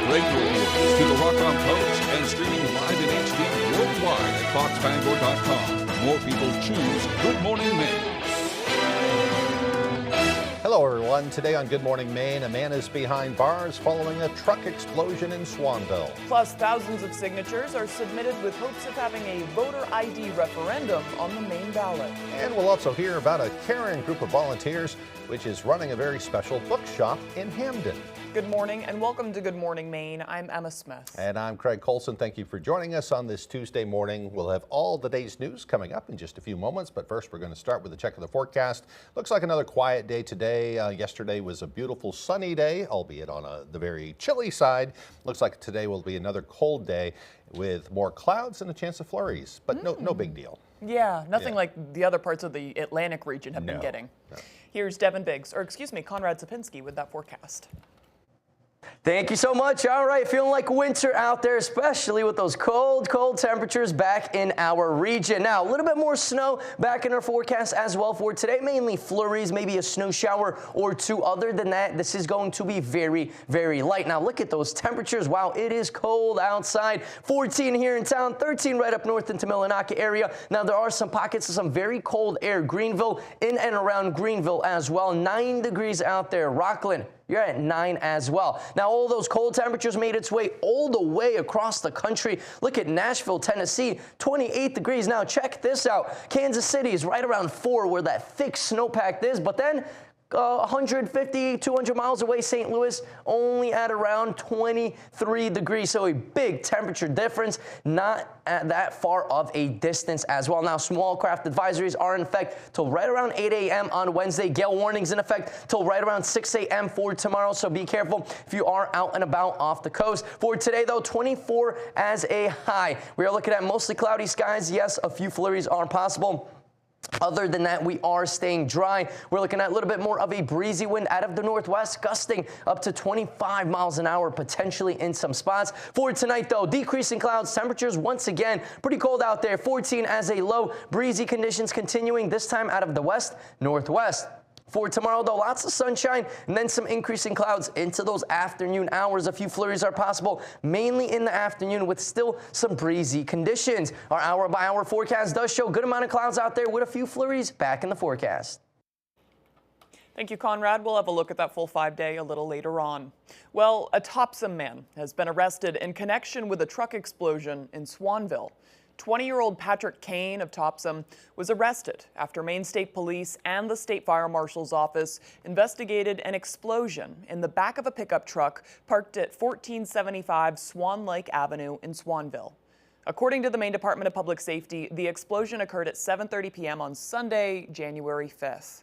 Radio Awards to the Rock on Coast and streaming live in HD worldwide at foxbangor.com. More people choose Good Morning Maine. Hello, everyone. Today on Good Morning Maine, a man is behind bars following a truck explosion in Swanville. Plus, thousands of signatures are submitted with hopes of having a voter ID referendum on the Maine ballot. And we'll also hear about a caring group of volunteers which is running a very special bookshop in Hamden. Good morning and welcome to Good Morning Maine. I'm Emma Smith. And I'm Craig Colson. Thank you for joining us on this Tuesday morning. We'll have all the day's news coming up in just a few moments, but first we're going to start with a check of the forecast. Looks like another quiet day today. Yesterday was a beautiful sunny day, albeit on the very chilly side. Looks like today will be another cold day with more clouds and a chance of flurries, but no big deal. Yeah, nothing like the other parts of the Atlantic region have been getting. No. Here's Conrad Sapinski with that forecast. Thank you so much. All right, feeling like winter out there, especially with those cold temperatures back in our region. Now, a little bit more snow back in our forecast as well for today. Mainly flurries, maybe a snow shower or two. Other than that, this is going to be very, very light. Now, look at those temperatures. Wow, it is cold outside. 14 here in town, 13 right up north into Millinocket area. Now, there are some pockets of some very cold air. Greenville, in and around Greenville as well. 9 degrees out there. Rockland, you're at 9 as well. Now, all those cold temperatures made its way all the way across the country. Look at Nashville, Tennessee, 28 degrees. Now, check this out. Kansas City is right around 4 where that thick snowpack is, but then 150, 200 miles away, St. Louis, only at around 23 degrees. So a big temperature difference, not at that far of a distance as well. Now, small craft advisories are in effect till right around 8 a.m. on Wednesday. Gale warnings in effect till right around 6 a.m. for tomorrow. So be careful if you are out and about off the coast. For today, though, 24 as a high. We are looking at mostly cloudy skies. Yes, a few flurries are possible. Other than that, we are staying dry. We're looking at a little bit more of a breezy wind out of the northwest, gusting up to 25 miles an hour, potentially in some spots. For tonight, though, decreasing clouds, temperatures once again pretty cold out there. 14 as a low, breezy conditions continuing, this time out of the west, northwest. For tomorrow, though, lots of sunshine and then some increasing clouds into those afternoon hours. A few flurries are possible, mainly in the afternoon with still some breezy conditions. Our hour-by-hour forecast does show a good amount of clouds out there with a few flurries back in the forecast. Thank you, Conrad. We'll have a look at that full 5-day a little later on. Well, a Topsom man has been arrested in connection with a truck explosion in Swanville. 20-year-old Patrick Kane of Topsom was arrested after Maine State Police and the State Fire Marshal's Office investigated an explosion in the back of a pickup truck parked at 1475 Swan Lake Avenue in Swanville. According to the Maine Department of Public Safety, the explosion occurred at 7:30 p.m. on Sunday, January 5th.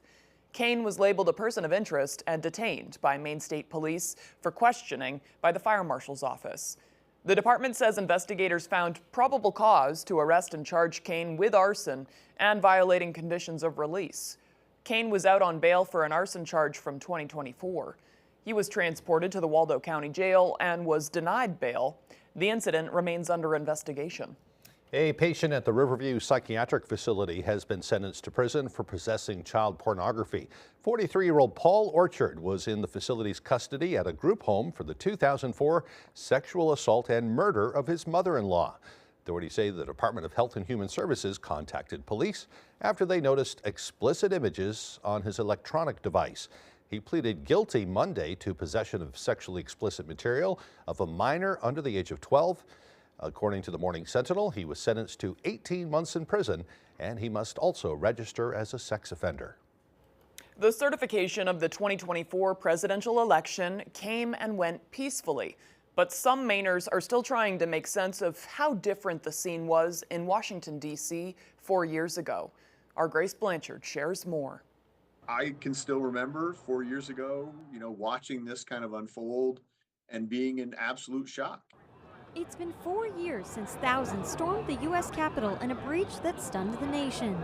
Kane was labeled a person of interest and detained by Maine State Police for questioning by the Fire Marshal's Office. The department says investigators found probable cause to arrest and charge Kane with arson and violating conditions of release. Kane was out on bail for an arson charge from 2024. He was transported to the Waldo County Jail and was denied bail. The incident remains under investigation. A patient at the Riverview Psychiatric Facility has been sentenced to prison for possessing child pornography. 43-year-old Paul Orchard was in the facility's custody at a group home for the 2004 sexual assault and murder of his mother-in-law. Authorities say the Department of Health and Human Services contacted police after they noticed explicit images on his electronic device. He pleaded guilty Monday to possession of sexually explicit material of a minor under the age of 12. According to the Morning Sentinel, he was sentenced to 18 months in prison, and he must also register as a sex offender. The certification of the 2024 presidential election came and went peacefully, but some Mainers are still trying to make sense of how different the scene was in Washington, D.C. 4 years ago. Our Grace Blanchard shares more. I can still remember 4 years ago, watching this kind of unfold and being in absolute shock. It's been 4 years since thousands stormed the U.S. Capitol in a breach that stunned the nation.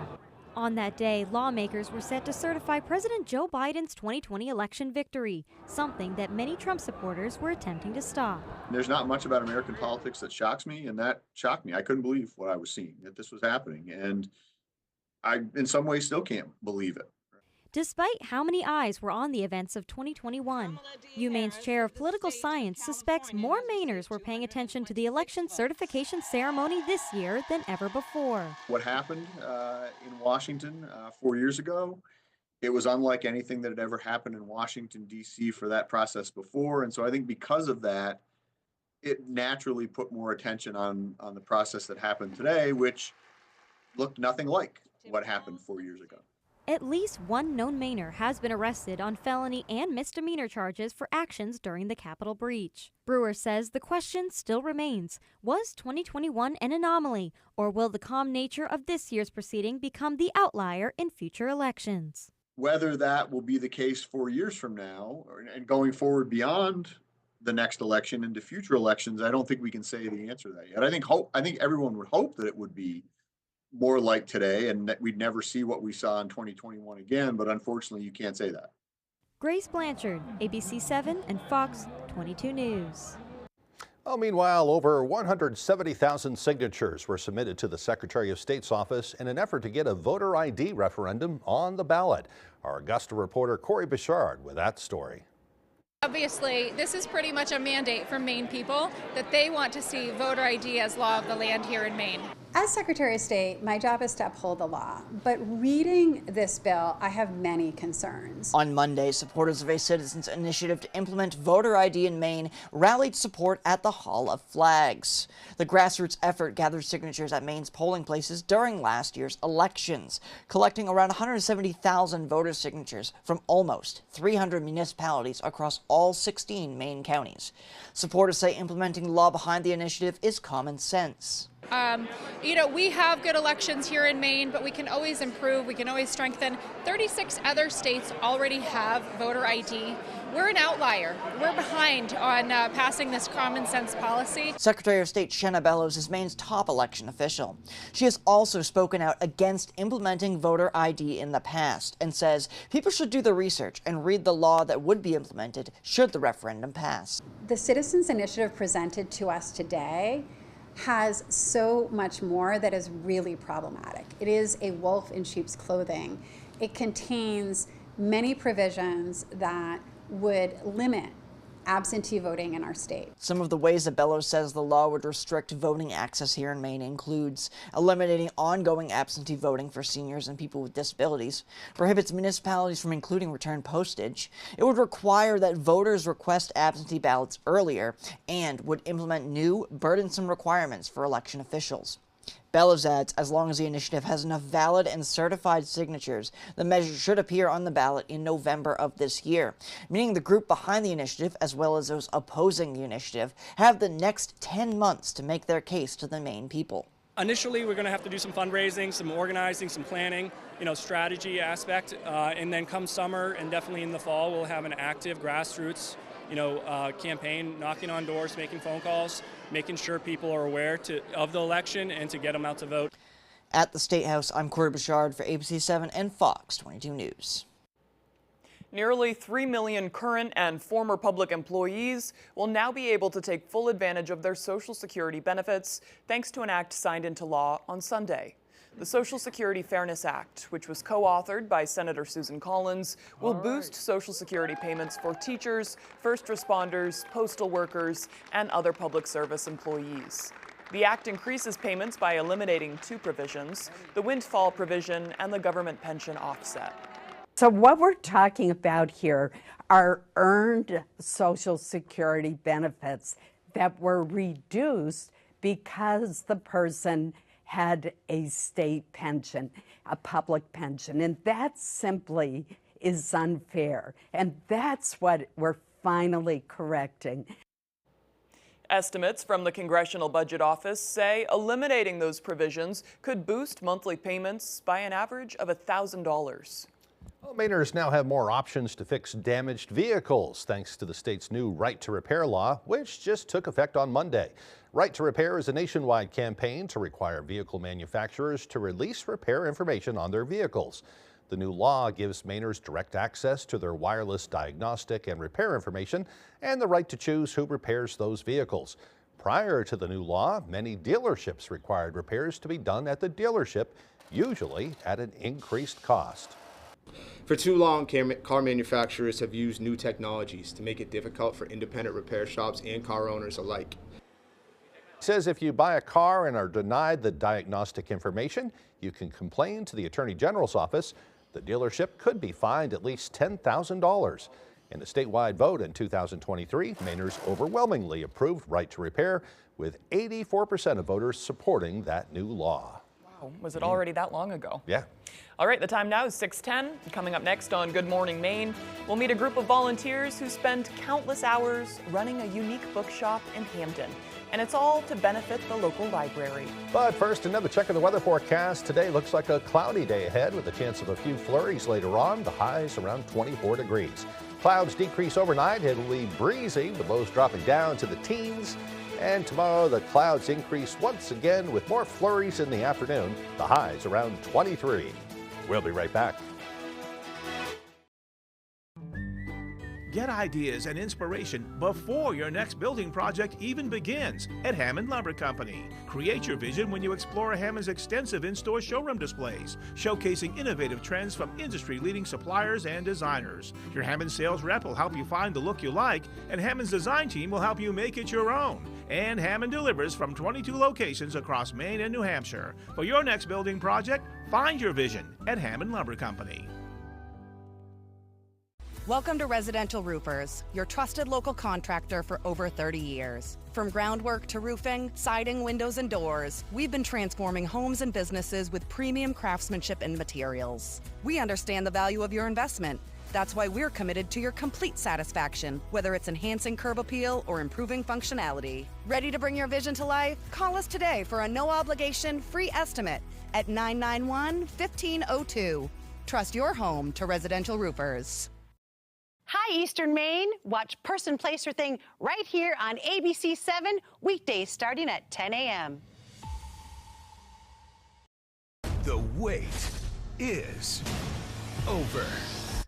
On that day, lawmakers were set to certify President Joe Biden's 2020 election victory, something that many Trump supporters were attempting to stop. There's not much about American politics that shocks me, and that shocked me. I couldn't believe what I was seeing, that this was happening, and I, in some ways, still can't believe it. despite how many eyes were on the events of 2021. UMaine's chair of political science suspects more Mainers were paying attention to the election certification ceremony this year than ever before. What happened in Washington 4 years ago, it was unlike anything that had ever happened in Washington, D.C. for that process before. And so I think because of that, it naturally put more attention on the process that happened today, which looked nothing like what happened 4 years ago. At least one known Mainer has been arrested on felony and misdemeanor charges for actions during the Capitol breach. Brewer says the question still remains, was 2021 an anomaly, or will the calm nature of this year's proceeding become the outlier in future elections? Whether that will be the case 4 years from now and going forward beyond the next election into future elections, I don't think we can say the answer to that yet. I think everyone would hope that it would be more like today and that we'd never see what we saw in 2021 again, but unfortunately you can't say that. Grace Blanchard, ABC 7 and Fox 22 News. Well, meanwhile, over 170,000 signatures were submitted to the Secretary of State's office in an effort to get a voter ID referendum on the ballot. Our Augusta reporter Corey Bichard with that story. Obviously, this is pretty much a mandate from Maine people that they want to see voter ID as law of the land here in Maine. As Secretary of State, my job is to uphold the law, but reading this bill, I have many concerns. On Monday, supporters of a citizens' initiative to implement voter ID in Maine rallied support at the Hall of Flags. The grassroots effort gathered signatures at Maine's polling places during last year's elections, collecting around 170,000 voter signatures from almost 300 municipalities across all 16 Maine counties. Supporters say implementing the law behind the initiative is common sense. We have good elections here in Maine, but we can always improve, we can always strengthen. 36 other states already have voter ID. We're an outlier. We're behind on passing this common sense policy. Secretary of State Shenna Bellows is Maine's top election official. She has also spoken out against implementing voter ID in the past and says people should do the research and read the law that would be implemented should the referendum pass. The citizens' initiative presented to us today has so much more that is really problematic. It is a wolf in sheep's clothing. It contains many provisions that would limit absentee voting in our state. Some of the ways that Bellows says the law would restrict voting access here in Maine includes eliminating ongoing absentee voting for seniors and people with disabilities, prohibits municipalities from including return postage, it would require that voters request absentee ballots earlier, and would implement new, burdensome requirements for election officials. Bellows adds, as long as the initiative has enough valid and certified signatures, the measure should appear on the ballot in November of this year, meaning the group behind the initiative, as well as those opposing the initiative, have the next 10 months to make their case to the Maine people. Initially, we're going to have to do some fundraising, some organizing, some planning, strategy aspect, and then come summer and definitely in the fall, we'll have an active grassroots campaign, knocking on doors, making phone calls, making sure people are aware of the election and to get them out to vote. At the State House, I'm Corey Bichard for ABC 7 and Fox 22 News. Nearly 3 million current and former public employees will now be able to take full advantage of their Social Security benefits thanks to an act signed into law on Sunday. The Social Security Fairness Act, which was co-authored by Senator Susan Collins, will boost Social Security payments for teachers, first responders, postal workers, and other public service employees. The act increases payments by eliminating two provisions, the windfall provision and the government pension offset. So what we're talking about here are earned Social Security benefits that were reduced because the person had a state pension, a public pension, and that simply is unfair. And that's what we're finally correcting. Estimates from the Congressional Budget Office say eliminating those provisions could boost monthly payments by an average of $1,000. Well, Mainers now have more options to fix damaged vehicles thanks to the state's new Right to Repair law, which just took effect on Monday. Right to Repair is a nationwide campaign to require vehicle manufacturers to release repair information on their vehicles. The new law gives Mainers direct access to their wireless diagnostic and repair information and the right to choose who repairs those vehicles. Prior to the new law, many dealerships required repairs to be done at the dealership, usually at an increased cost. For too long, car manufacturers have used new technologies to make it difficult for independent repair shops and car owners alike. Says if you buy a car and are denied the diagnostic information, you can complain to the Attorney General's office. The dealership could be fined at least $10,000. In a statewide vote in 2023, Mainers overwhelmingly approved right to repair, with 84% of voters supporting that new law. Wow, was it already that long ago? Yeah. All right, the time now is 6:10. Coming up next on Good Morning Maine, we'll meet a group of volunteers who spend countless hours running a unique bookshop in Hampden. And it's all to benefit the local library. But first, another check of the weather forecast. Today looks like a cloudy day ahead with a chance of a few flurries later on. The highs around 24 degrees. Clouds decrease overnight. It'll be breezy, with lows dropping down to the teens. And tomorrow, the clouds increase once again with more flurries in the afternoon. The highs around 23. We'll be right back. Get ideas and inspiration before your next building project even begins at Hammond Lumber Company. Create your vision when you explore Hammond's extensive in-store showroom displays, showcasing innovative trends from industry-leading suppliers and designers. Your Hammond sales rep will help you find the look you like, and Hammond's design team will help you make it your own. And Hammond delivers from 22 locations across Maine and New Hampshire. For your next building project, find your vision at Hammond Lumber Company. Welcome to Residential Roofers, your trusted local contractor for over 30 years. From groundwork to roofing, siding, windows, and doors, we've been transforming homes and businesses with premium craftsmanship and materials. We understand the value of your investment. That's why we're committed to your complete satisfaction, whether it's enhancing curb appeal or improving functionality. Ready to bring your vision to life? Call us today for a no-obligation free estimate at 991-1502. Trust your home to Residential Roofers. Hi, Eastern Maine. Watch Person, Place, or Thing right here on ABC 7, weekdays starting at 10 a.m. The wait is over.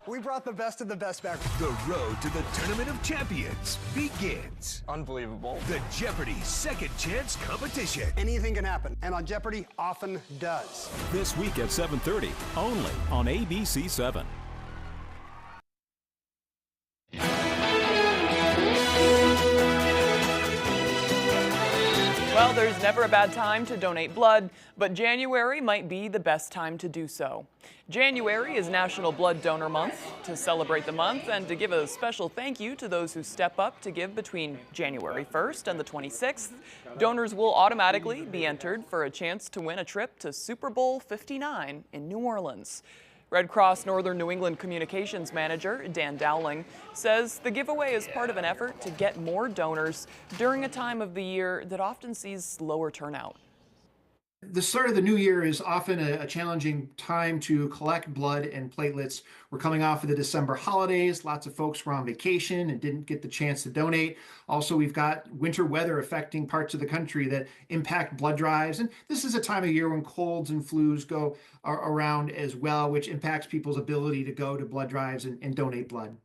We brought the best of the best back. The road to the Tournament of Champions begins. Unbelievable. The Jeopardy! Second Chance Competition. Anything can happen, and on Jeopardy often does. This week at 7:30, only on ABC 7. Well, there's never a bad time to donate blood, but January might be the best time to do so. January is National Blood Donor Month. To celebrate the month and to give a special thank you to those who step up to give between January 1st and the 26th, donors will automatically be entered for a chance to win a trip to Super Bowl 59 in New Orleans. Red Cross Northern New England Communications Manager Dan Dowling says the giveaway is part of an effort to get more donors during a time of the year that often sees lower turnout. The start of the new year is often a challenging time to collect blood and platelets. We're coming off of the December holidays. Lots of folks were on vacation and didn't get the chance to donate. Also, we've got winter weather affecting parts of the country that impact blood drives. And this is a time of year when colds and flus go around as well, which impacts people's ability to go to blood drives and donate blood.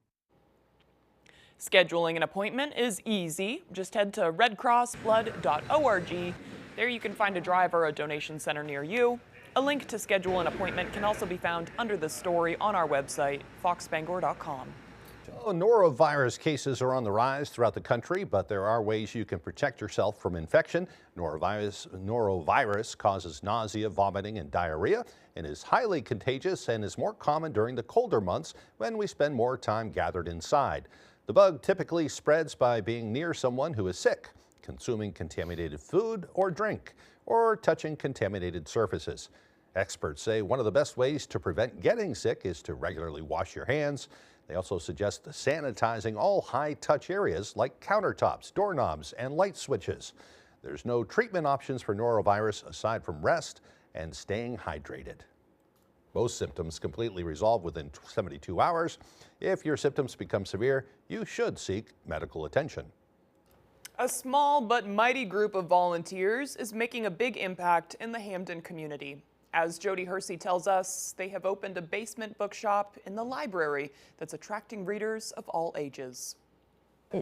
Scheduling an appointment is easy. Just head to redcrossblood.org. There you can find a drive or a donation center near you. A link to schedule an appointment can also be found under the story on our website, foxbangor.com. Norovirus cases are on the rise throughout the country, but there are ways you can protect yourself from infection. Norovirus causes nausea, vomiting, and diarrhea, and is highly contagious and is more common during the colder months when we spend more time gathered inside. The bug typically spreads by being near someone who is sick, consuming contaminated food or drink, or touching contaminated surfaces. Experts say one of the best ways to prevent getting sick is to regularly wash your hands. They also suggest sanitizing all high-touch areas like countertops, doorknobs, and light switches. There's no treatment options for norovirus aside from rest and staying hydrated. Most symptoms completely resolve within 72 hours. If your symptoms become severe, you should seek medical attention. A small but mighty group of volunteers is making a big impact in the Hampden community. As Jody Hersey tells us, they have opened a basement bookshop in the library that's attracting readers of all ages.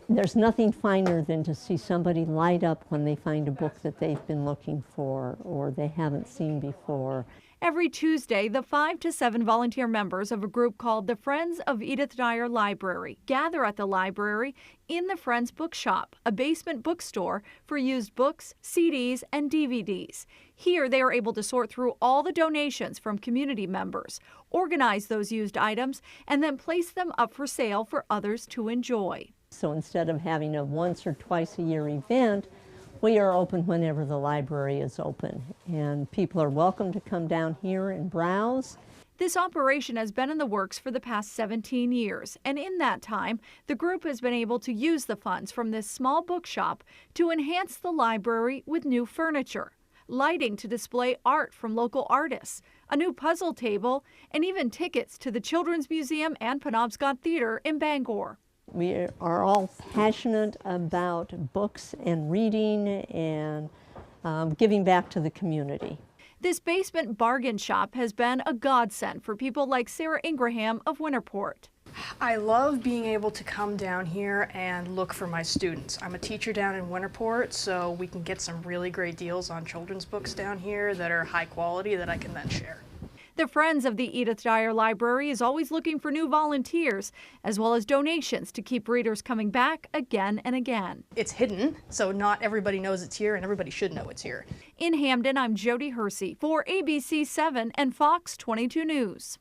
There's nothing finer than to see somebody light up when they find a book that they've been looking for or they haven't seen before. Every Tuesday, the 5 to 7 volunteer members of a group called the Friends of Edith Dyer Library gather at the library in the Friends Bookshop, a basement bookstore for used books, CDs, and DVDs. Here, they are able to sort through all the donations from community members, organize those used items, and then place them up for sale for others to enjoy. So instead of having a once or twice a year event, we are open whenever the library is open, and people are welcome to come down here and browse. This operation has been in the works for the past 17 years, and in that time, the group has been able to use the funds from this small bookshop to enhance the library with new furniture, lighting to display art from local artists, a new puzzle table, and even tickets to the Children's Museum and Penobscot Theater in Bangor. We are all passionate about books and reading and giving back to the community. This basement bargain shop has been a godsend for people like Sarah Ingraham of Winterport. I love being able to come down here and look for my students. I'm a teacher down in Winterport, so we can get some really great deals on children's books down here that are high quality that I can then share. The Friends of the Edith Dyer Library is always looking for new volunteers, as well as donations to keep readers coming back again and again. It's hidden, so not everybody knows it's here, and everybody should know it's here. In Hamden, I'm Jody Hersey for ABC 7 and Fox 22 News.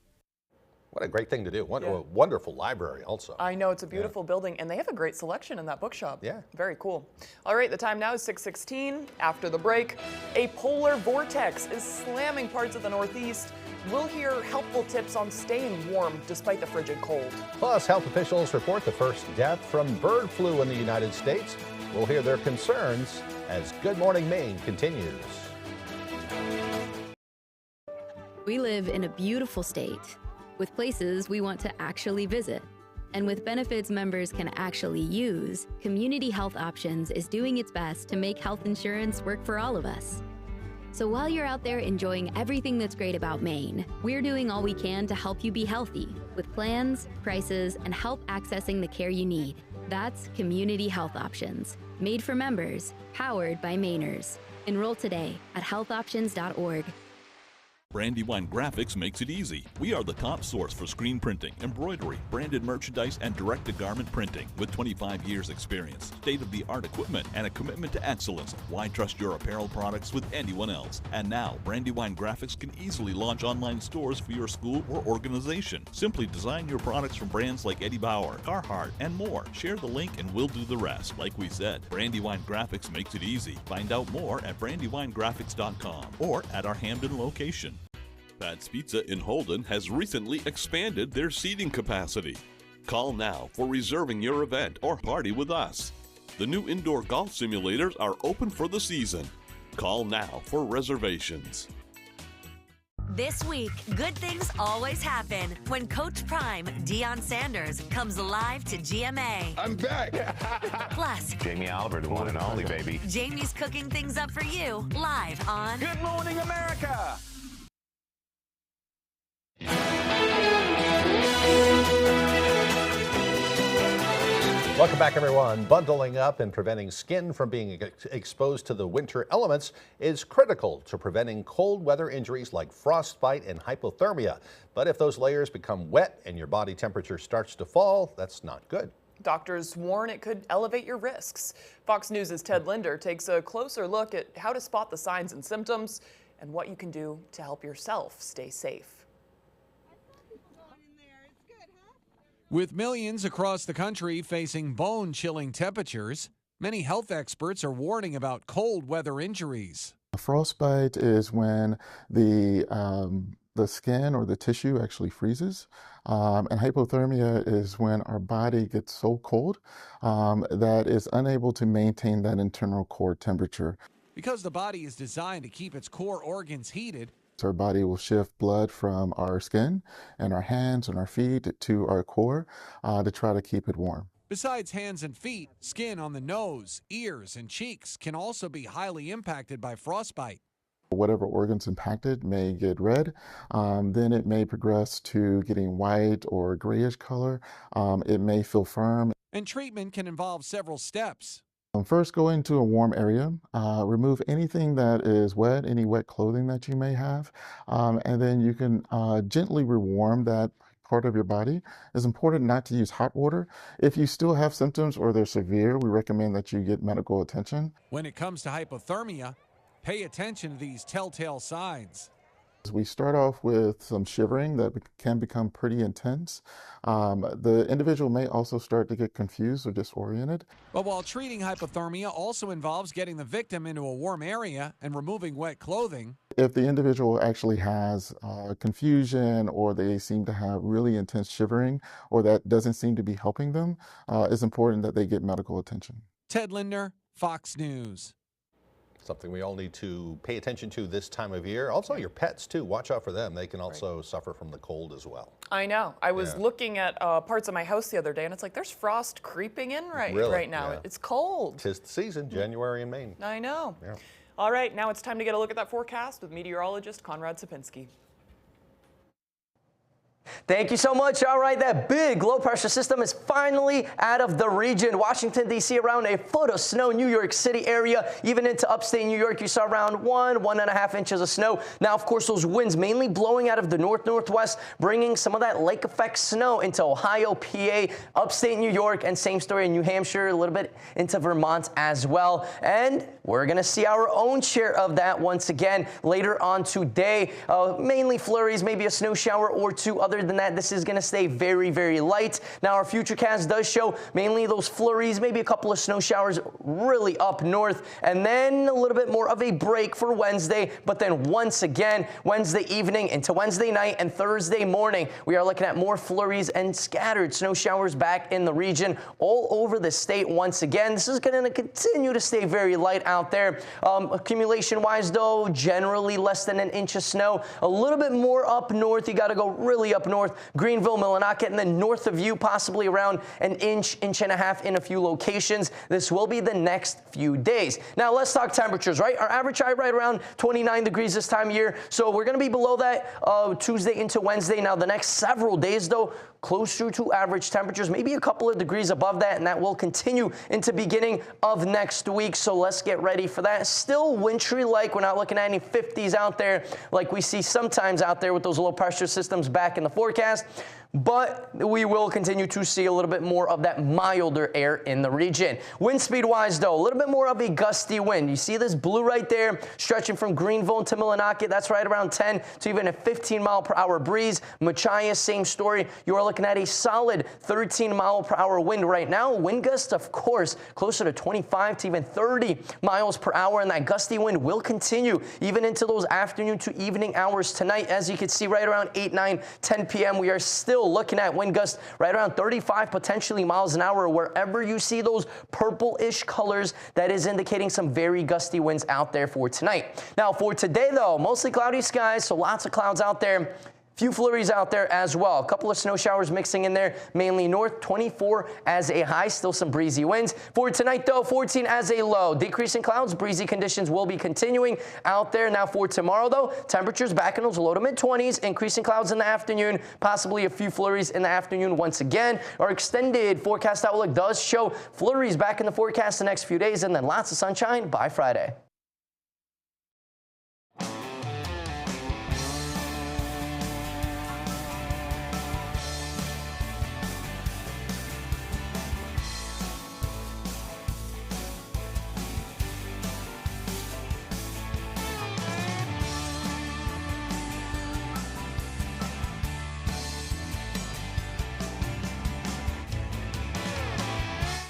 What a great thing to do. What a wonderful library also. I know, it's a beautiful building, and they have a great selection in that bookshop. Yeah. Very cool. All right, the time now is 6:16. After the break, a polar vortex is slamming parts of the Northeast. We'll hear helpful tips on staying warm despite the frigid cold. Plus, health officials report the first death from bird flu in the United States. We'll hear their concerns as Good Morning Maine continues. We live in a beautiful state with places we want to actually visit. And with benefits members can actually use, Community Health Options is doing its best to make health insurance work for all of us. So while you're out there enjoying everything that's great about Maine, we're doing all we can to help you be healthy with plans, prices, and help accessing the care you need. That's Community Health Options, made for members, powered by Mainers. Enroll today at healthoptions.org. Brandywine Graphics makes it easy. We are the top source for screen printing, embroidery, branded merchandise, and direct-to-garment printing. With 25 years experience, state-of-the-art equipment, and a commitment to excellence, why trust your apparel products with anyone else? And now, Brandywine Graphics can easily launch online stores for your school or organization. Simply design your products from brands like Eddie Bauer, Carhartt, and more. Share the link and we'll do the rest. Like we said, Brandywine Graphics makes it easy. Find out more at brandywinegraphics.com or at our Hamden location. Pat's Pizza in Holden has recently expanded their seating capacity. Call now for reserving your event or party with us. The new indoor golf simulators are open for the season. Call now for reservations. This week, good things always happen when Coach Prime, Deion Sanders, comes live to GMA. I'm back. Plus, Jamie Oliver, the one and only, baby. Jamie's cooking things up for you live on Good Morning America. Welcome back, everyone. Bundling up and preventing skin from being exposed to the winter elements is critical to preventing cold weather injuries like frostbite and hypothermia. But if those layers become wet and your body temperature starts to fall, that's not good. Doctors warn it could elevate your risks. Fox News' Ted Linder takes a closer look at how to spot the signs and symptoms and what you can do to help yourself stay safe. With millions across the country facing bone-chilling temperatures, many health experts are warning about cold weather injuries. Frostbite is when the skin or the tissue actually freezes, and hypothermia is when our body gets so cold that it's unable to maintain that internal core temperature. Because the body is designed to keep its core organs heated, So our body will shift blood from our skin and our hands and our feet to our core to try to keep it warm. Besides hands and feet, skin on the nose, ears, and cheeks can also be highly impacted by frostbite. Whatever organ's impacted may get red, then it may progress to getting white or grayish color. It may feel firm. And treatment can involve several steps. First, go into a warm area, remove anything that is wet, any wet clothing that you may have, and then you can gently rewarm that part of your body. It's important not to use hot water. If you still have symptoms or they're severe, we recommend that you get medical attention. When it comes to hypothermia, pay attention to these telltale signs. We start off with some shivering that can become pretty intense. The individual may also start to get confused or disoriented. But while treating hypothermia also involves getting the victim into a warm area and removing wet clothing. If the individual actually has confusion or they seem to have really intense shivering or that doesn't seem to be helping them, it's important that they get medical attention. Ted Lindner, Fox News. Something we all need to pay attention to this time of year. Also, your pets, too. Watch out for them. They can also suffer from the cold as well. I know. I was looking at parts of my house the other day, and it's like there's frost creeping in right now. Yeah. It's cold. 'Tis the season, January in Maine. I know. Yeah. All right, now it's time to get a look at that forecast with meteorologist Conrad Sapinski. Thank you so much. All right, that big low pressure system is finally out of the region. Washington, D.C., around a foot of snow. New York City area, even into upstate New York, you saw around 1.5 inches of snow. Now, of course, those winds mainly blowing out of the northwest, bringing some of that lake effect snow into Ohio, PA, upstate New York, and same story in New Hampshire, a little bit into Vermont as well. And we're going to see our own share of that once again later on today. Mainly flurries, maybe a snow shower or two. Other than that, this is going to stay very, very light. Now, our futurecast does show mainly those flurries, maybe a couple of snow showers really up north, and then a little bit more of a break for Wednesday. But then once again, Wednesday evening into Wednesday night and Thursday morning, we are looking at more flurries and scattered snow showers back in the region all over the state once again. This is going to continue to stay very light out there. Accumulation-wise, though, generally less than an inch of snow. A little bit more up north. You got to go really up north. Greenville, Millinocket, and then north of you, possibly around an inch and a half in a few locations. This will be the next few days. Now, let's talk temperatures, right? Our average high right around 29 degrees this time of year. So we're going to be below that Tuesday into Wednesday. Now, the next several days, though, closer to average temperatures, maybe a couple of degrees above that, and that will continue into beginning of next week. So let's get ready for that. Still wintry-like. We're not looking at any 50s out there like we see sometimes out there with those low pressure systems back in the forecast. But we will continue to see a little bit more of that milder air in the region. Wind speed-wise, though, a little bit more of a gusty wind. You see this blue right there stretching from Greenville to Millinocket. That's right around 10 to even a 15-mile-per-hour breeze. Machias, same story. You are looking at a solid 13-mile-per-hour wind right now. Wind gusts, of course, closer to 25 to even 30 miles per hour. And that gusty wind will continue even into those afternoon to evening hours tonight. As you can see, right around 8, 9, 10 p.m., we are still looking at wind gusts right around 35 potentially miles an hour. Wherever you see those purple-ish colors, that is indicating some very gusty winds out there for tonight. Now for today, though, mostly cloudy skies, so lots of clouds out there. Few flurries out there as well. A couple of snow showers mixing in there, mainly north. 24 as a high, still some breezy winds. For tonight, though, 14 as a low. Decreasing clouds, breezy conditions will be continuing out there. Now for tomorrow, though, temperatures back in those low to mid-20s, increasing clouds in the afternoon, possibly a few flurries in the afternoon once again. Our extended forecast outlook does show flurries back in the forecast the next few days, and then lots of sunshine by Friday.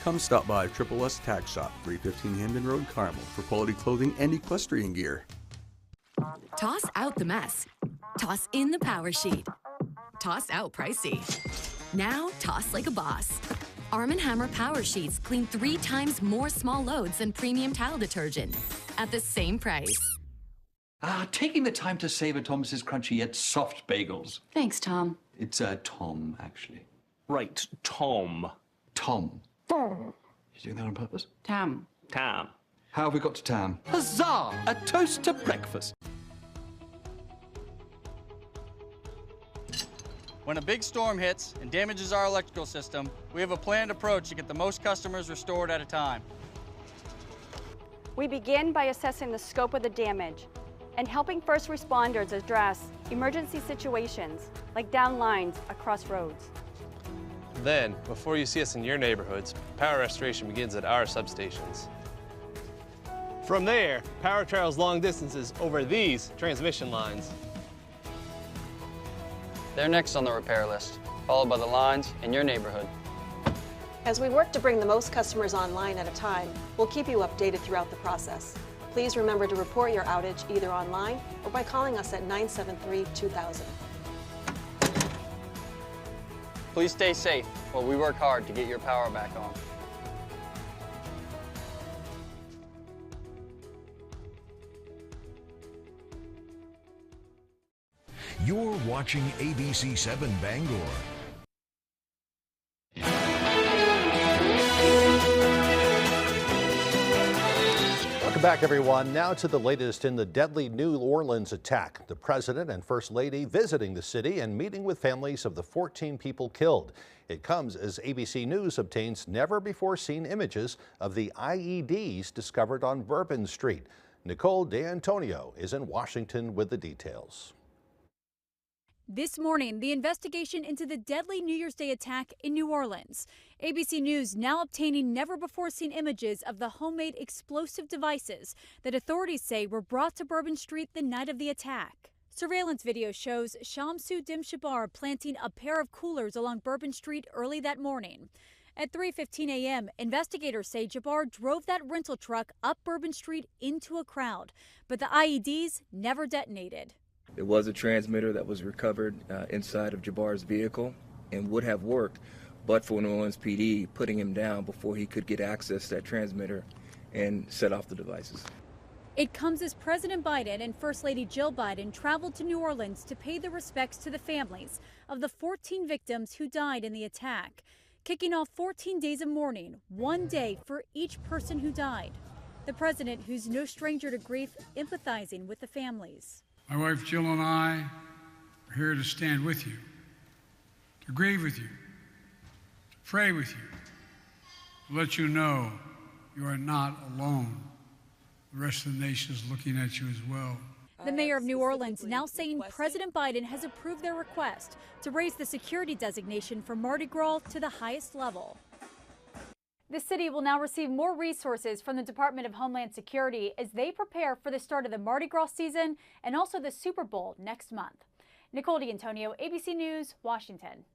Come stop by Triple S Tack Shop, 315 Hamden Road, Carmel, for quality clothing and equestrian gear. Toss out the mess. Toss in the power sheet. Toss out pricey. Now toss like a boss. Arm & Hammer Power Sheets clean 3 times more small loads than premium towel detergent at the same price. Taking the time to savor Thomas's crunchy yet soft bagels. Thanks, Tom. It's Tom, actually. Right, Tom. Tom. You doing that on purpose? Tam. Tam. How have we got to Tam? Huzzah! A toast to breakfast. When a big storm hits and damages our electrical system, we have a planned approach to get the most customers restored at a time. We begin by assessing the scope of the damage and helping first responders address emergency situations like down lines across roads. Then, before you see us in your neighborhoods, power restoration begins at our substations. From there, power travels long distances over these transmission lines. They're next on the repair list, followed by the lines in your neighborhood. As we work to bring the most customers online at a time, we'll keep you updated throughout the process. Please remember to report your outage either online or by calling us at 973-2000. Please stay safe while we work hard to get your power back on. You're watching ABC 7 Bangor. Welcome back, everyone. Now to the latest in the deadly New Orleans attack. The president and first lady visiting the city and meeting with families of the 14 people killed. It comes as ABC News obtains never-before-seen images of the IEDs discovered on Bourbon Street. Nicole D'Antonio is in Washington with the details. This morning, the investigation into the deadly New Year's Day attack in New Orleans. ABC News now obtaining never-before-seen images of the homemade explosive devices that authorities say were brought to Bourbon Street the night of the attack. Surveillance video shows Shamsu Dim Shabar planting a pair of coolers along Bourbon Street early that morning. At 3:15 a.m., investigators say Jabbar drove that rental truck up Bourbon Street into a crowd, but the IEDs never detonated. There was a transmitter that was recovered inside of Jabbar's vehicle and would have worked, but for New Orleans PD putting him down before he could get access to that transmitter and set off the devices. It comes as President Biden and First Lady Jill Biden traveled to New Orleans to pay their respects to the families of the 14 victims who died in the attack, kicking off 14 days of mourning, one day for each person who died. The president, who's no stranger to grief, empathizing with the families. My wife Jill and I are here to stand with you, to grieve with you, to pray with you, to let you know you are not alone. The rest of the nation is looking at you as well. The mayor of New Orleans now saying President Biden has approved their request to raise the security designation for Mardi Gras to the highest level. The city will now receive more resources from the Department of Homeland Security as they prepare for the start of the Mardi Gras season and also the Super Bowl next month. Nicole D'Antonio, ABC News, Washington.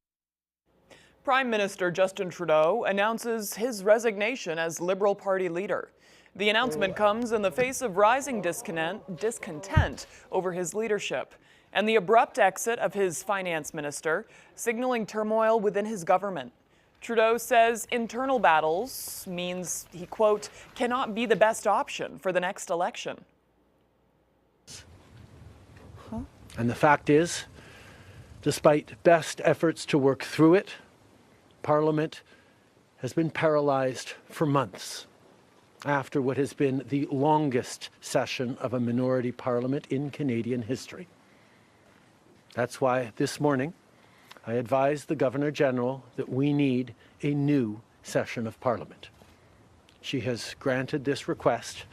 Prime Minister Justin Trudeau announces his resignation as Liberal Party leader. The announcement comes in the face of rising discontent over his leadership and the abrupt exit of his finance minister, signaling turmoil within his government. Trudeau says internal battles means he, quote, cannot be the best option for the next election. And the fact is, despite best efforts to work through it, Parliament has been paralyzed for months after what has been the longest session of a minority parliament in Canadian history. That's why this morning, I advised the Governor-General that we need a new session of Parliament. She has granted this request,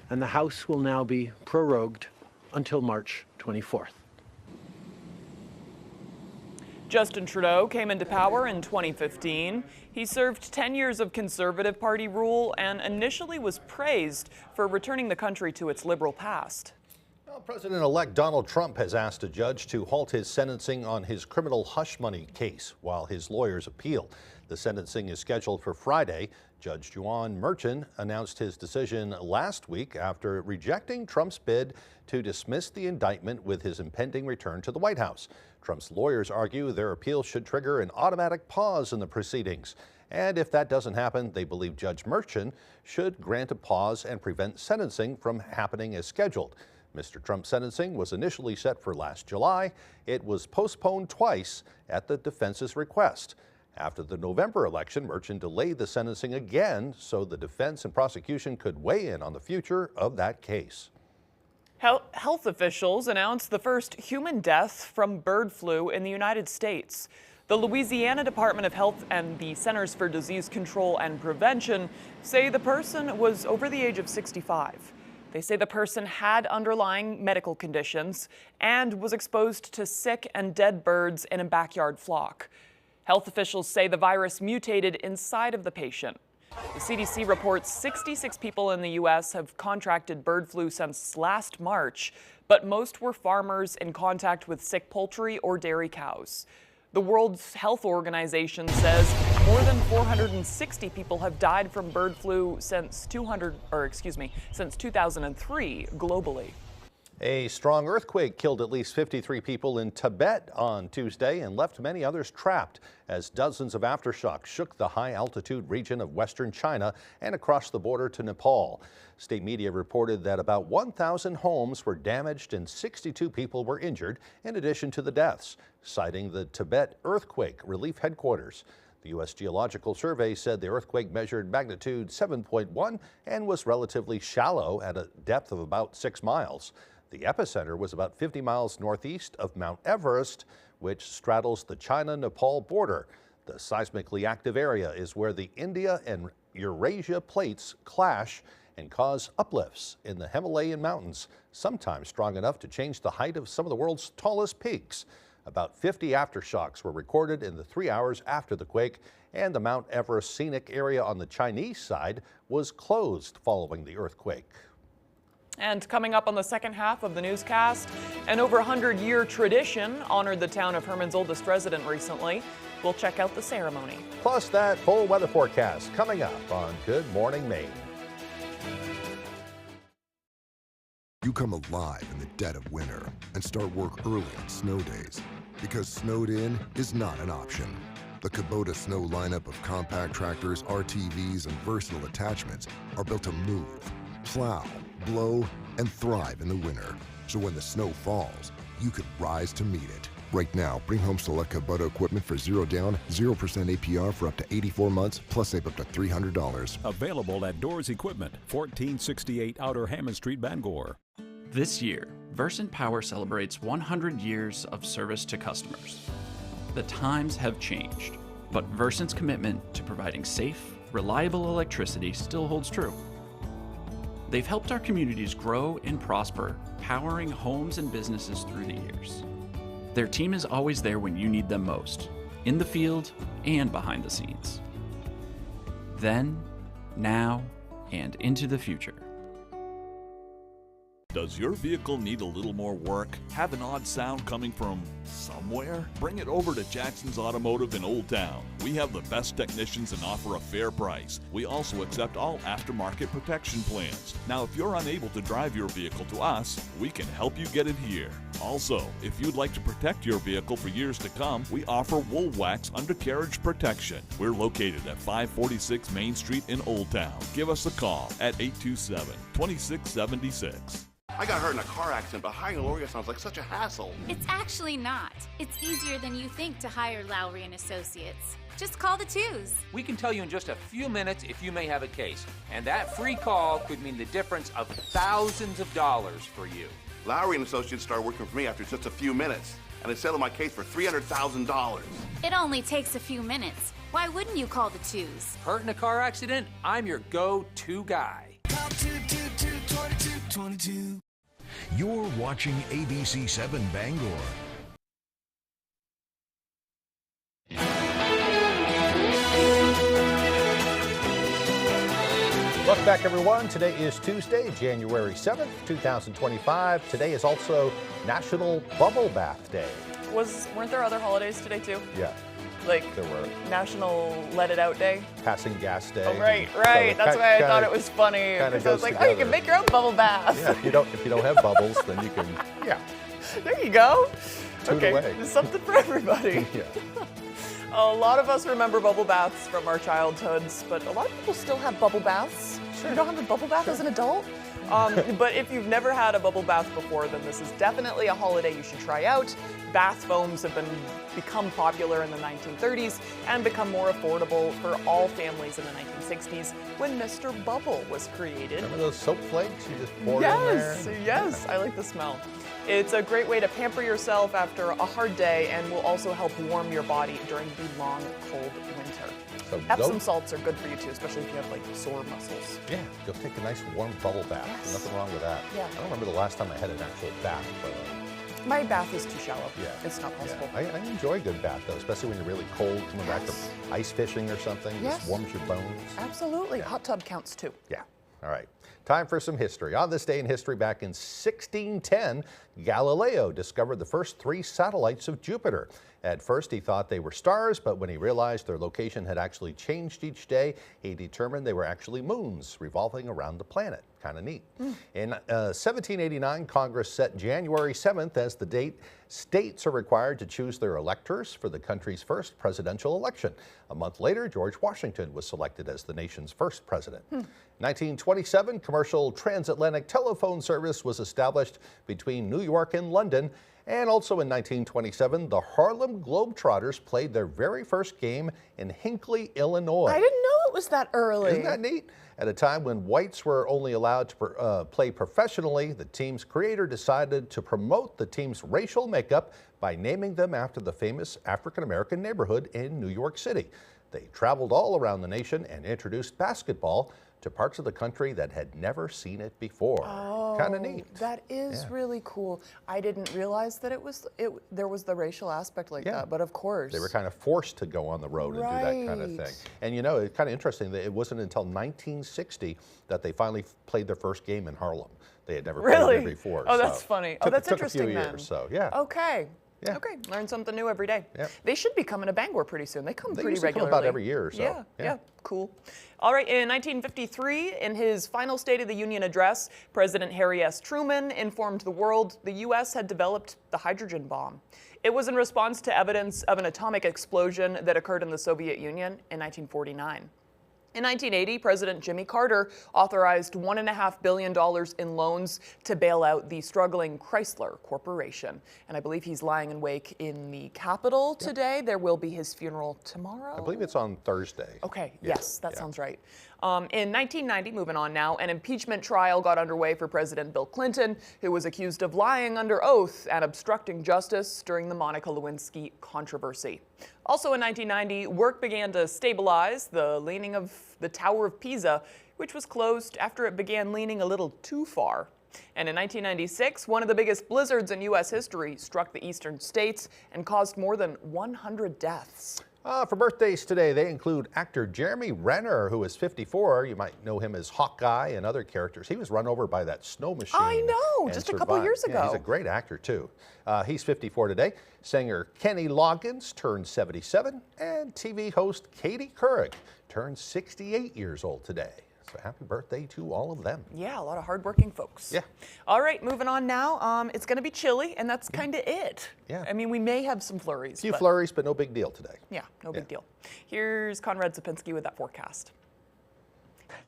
and the House will now be prorogued until March 24th. Justin Trudeau came into power in 2015. He served 10 years of Conservative Party rule and initially was praised for returning the country to its liberal past. President-elect Donald Trump has asked a judge to halt his sentencing on his criminal hush money case while his lawyers appeal. The sentencing is scheduled for Friday. Judge Juan Merchan announced his decision last week after rejecting Trump's bid to dismiss the indictment with his impending return to the White House. Trump's lawyers argue their appeal should trigger an automatic pause in the proceedings. And if that doesn't happen, they believe Judge Merchan should grant a pause and prevent sentencing from happening as scheduled. Mr. Trump's sentencing was initially set for last July. It was postponed twice at the defense's request. After the November election, Merchan delayed the sentencing again so the defense and prosecution could weigh in on the future of that case. Health officials announced the first human death from bird flu in the United States. The Louisiana Department of Health and the Centers for Disease Control and Prevention say the person was over the age of 65. They say the person had underlying medical conditions and was exposed to sick and dead birds in a backyard flock. Health officials say the virus mutated inside of the patient. The CDC reports 66 people in the U.S. have contracted bird flu since last March, but most were farmers in contact with sick poultry or dairy cows. The World Health Organization says more than 460 people have died from bird flu since 2003 globally. A strong earthquake killed at least 53 people in Tibet on Tuesday and left many others trapped as dozens of aftershocks shook the high-altitude region of western China and across the border to Nepal. State media reported that about 1,000 homes were damaged and 62 people were injured, in addition to the deaths, citing the Tibet Earthquake Relief Headquarters. The U.S. Geological Survey said the earthquake measured magnitude 7.1 and was relatively shallow at a depth of about 6 miles. The epicenter was about 50 miles northeast of Mount Everest, which straddles the China-Nepal border. The seismically active area is where the India and Eurasia plates clash and cause uplifts in the Himalayan mountains, sometimes strong enough to change the height of some of the world's tallest peaks. About 50 aftershocks were recorded in the 3 hours after the quake, and the Mount Everest scenic area on the Chinese side was closed following the earthquake. And coming up on the second half of the newscast, an over 100-year tradition honored the town of Herman's oldest resident recently. We'll check out the ceremony. Plus that full weather forecast coming up on Good Morning Maine. You come alive in the dead of winter and start work early on snow days, because snowed in is not an option. The Kubota Snow lineup of compact tractors, RTVs, and versatile attachments are built to move, plow, blow, and thrive in the winter. So when the snow falls, you could rise to meet it. Right now, bring home select Kubota equipment for 0 down, 0% APR for up to 84 months, plus save up to $300. Available at Doors Equipment, 1468 Outer Hammond Street, Bangor. This year, Versant Power celebrates 100 years of service to customers. The times have changed, but Versant's commitment to providing safe, reliable electricity still holds true. They've helped our communities grow and prosper, powering homes and businesses through the years. Their team is always there when you need them most, in the field and behind the scenes. Then, now, and into the future. Does your vehicle need a little more work? Have an odd sound coming from somewhere? Bring it over to Jackson's Automotive in Old Town. We have the best technicians and offer a fair price. We also accept all aftermarket protection plans. Now, if you're unable to drive your vehicle to us, we can help you get it here. Also, if you'd like to protect your vehicle for years to come, we offer Wool Wax undercarriage protection. We're located at 546 Main Street in Old Town. Give us a call at 827-2676. I got hurt in a car accident, but hiring a lawyer sounds like such a hassle. It's actually not. It's easier than you think to hire Lowry & Associates. Just call the twos. We can tell you in just a few minutes if you may have a case, and that free call could mean the difference of thousands of dollars for you. Lowry & Associates started working for me after just a few minutes, and they settled my case for $300,000. It only takes a few minutes. Why wouldn't you call the twos? Hurt in a car accident? I'm your go-to guy. Call 222-2222. You're watching ABC 7 Bangor. Welcome back, everyone. Today is Tuesday, January 7th, 2025. Today is also National Bubble Bath Day. Weren't there other holidays today too? Yeah. Like there were. National Let It Out Day. Passing Gas Day. Oh, right. So that's why I thought it was funny. Because I was like, oh, you can make your own bubble bath. Yeah, if you don't have bubbles, then you can. Yeah. There you go. Toot okay, away. There's something for everybody. Yeah. A lot of us remember bubble baths from our childhoods, but a lot of people still have bubble baths. sure you don't have a bubble bath as an adult? But if you've never had a bubble bath before, then this is definitely a holiday you should try out. Bath foams have become popular in the 1930s and become more affordable for all families in the 1960s when Mr. Bubble was created. Remember those soap flakes you just poured in there? Yes, I like the smell. It's a great way to pamper yourself after a hard day and will also help warm your body during the long, cold winter. So Epsom salts are good for you too, especially if you have like sore muscles. Yeah, go take a nice warm bubble bath. Yes. Nothing wrong with that. Yeah. I don't remember the last time I had an actual bath, but my bath is too shallow. Yeah. It's not possible. Yeah. I enjoy a good bath though, especially when you're really cold, coming back from ice fishing or something. Yes. Just warms your bones. Absolutely. Hot tub counts too. Yeah. All right. Time for some history. On this day in history, back in 1610, Galileo discovered the first 3 satellites of Jupiter. At first, he thought they were stars, but when he realized their location had actually changed each day, he determined they were actually moons revolving around the planet. Kind of neat. In 1789, Congress set January 7th as the date states are required to choose their electors for the country's first presidential election. A month later, George Washington was selected as the nation's first president. 1927, commercial transatlantic telephone service was established between New York and London. And also in 1927, the Harlem Globetrotters played their very first game in Hinckley, Illinois. I didn't know it was that early. Isn't that neat? At a time when whites were only allowed to play professionally, the team's creator decided to promote the team's racial makeup by naming them after the famous African-American neighborhood in New York City. They traveled all around the nation and introduced basketball to parts of the country that had never seen it before. Oh, kind of neat. That is really cool. I didn't realize that there was the racial aspect like that, but of course. They were kind of forced to go on the road and do that kind of thing. And you know, it's kind of interesting that it wasn't until 1960 that they finally played their first game in Harlem. They had never played there before. Oh, that's funny. Oh, that's took interesting a few then. years, so yeah. Okay. Yeah. Okay, learn something new every day. Yep. They should be coming to Bangor pretty soon. They come pretty used to come regularly. about every year or so. Yeah, cool. All right, in 1953, in his final State of the Union address, President Harry S. Truman informed the world the U.S. had developed the hydrogen bomb. It was in response to evidence of an atomic explosion that occurred in the Soviet Union in 1949. In 1980, President Jimmy Carter authorized $1.5 billion in loans to bail out the struggling Chrysler Corporation. And I believe he's lying in wake in the Capitol today. There will be his funeral tomorrow. I believe it's on Thursday. Okay, yes, that sounds right. In 1990, moving on now, an impeachment trial got underway for President Bill Clinton, who was accused of lying under oath and obstructing justice during the Monica Lewinsky controversy. Also in 1990, work began to stabilize the leaning of the Tower of Pisa, which was closed after it began leaning a little too far. And in 1996, one of the biggest blizzards in U.S. history struck the eastern states and caused more than 100 deaths. For birthdays today, they include actor Jeremy Renner, who is 54. You might know him as Hawkeye and other characters. He was run over by that snow machine. I know, just a couple years ago. Yeah, he's a great actor, too. He's 54 today. Singer Kenny Loggins turned 77, and TV host Katie Couric turned 68 years old today. So happy birthday to all of them. Yeah, a lot of hardworking folks. Yeah. All right, moving on now. It's going to be chilly, and that's kind of it. Yeah. I mean, we may have some flurries. A few flurries, but no big deal today. Yeah, no big deal. Here's Conrad Zapinski with that forecast.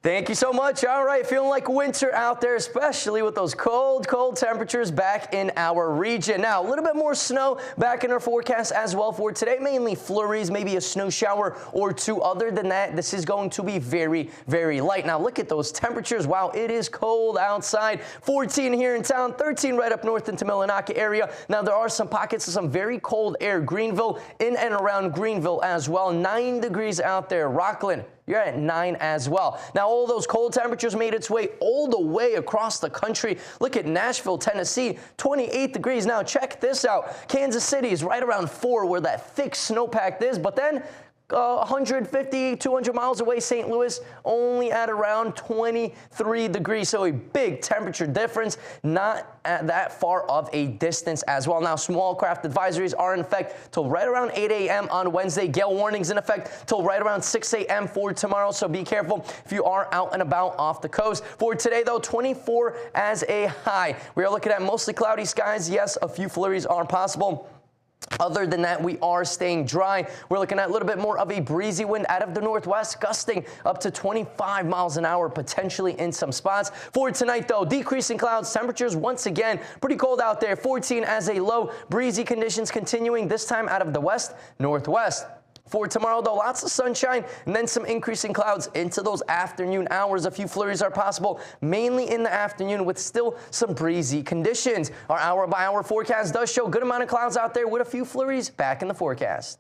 Thank you so much. All right, feeling like winter out there, especially with those cold, cold temperatures back in our region. Now, a little bit more snow back in our forecast as well for today. Mainly flurries, maybe a snow shower or two. Other than that, this is going to be very, very light. Now, look at those temperatures. Wow, it is cold outside. 14 here in town, 13 right up north into Millinocket area. Now, there are some pockets of some very cold air. Greenville, in and around Greenville as well. 9 degrees out there. Rockland, you're at 9 as well. Now, all those cold temperatures made its way all the way across the country. Look at Nashville, Tennessee, 28 degrees. Now, check this out. Kansas City is right around 4 where that thick snowpack is, but then 150, 200 miles away, St. Louis, only at around 23 degrees. So a big temperature difference, not at that far of a distance as well. Now, small craft advisories are in effect till right around 8 a.m. on Wednesday. Gale warnings in effect till right around 6 a.m. for tomorrow. So be careful if you are out and about off the coast. For today, though, 24 as a high. We are looking at mostly cloudy skies. Yes, a few flurries are possible. Other than that, we are staying dry. We're looking at a little bit more of a breezy wind out of the northwest, gusting up to 25 miles an hour, potentially in some spots. For tonight, though, decreasing clouds, temperatures once again pretty cold out there, 14 as a low. Breezy conditions continuing, this time out of the west, northwest. For tomorrow, though, lots of sunshine and then some increasing clouds into those afternoon hours. A few flurries are possible, mainly in the afternoon, with still some breezy conditions. Our hour-by-hour forecast does show a good amount of clouds out there with a few flurries back in the forecast.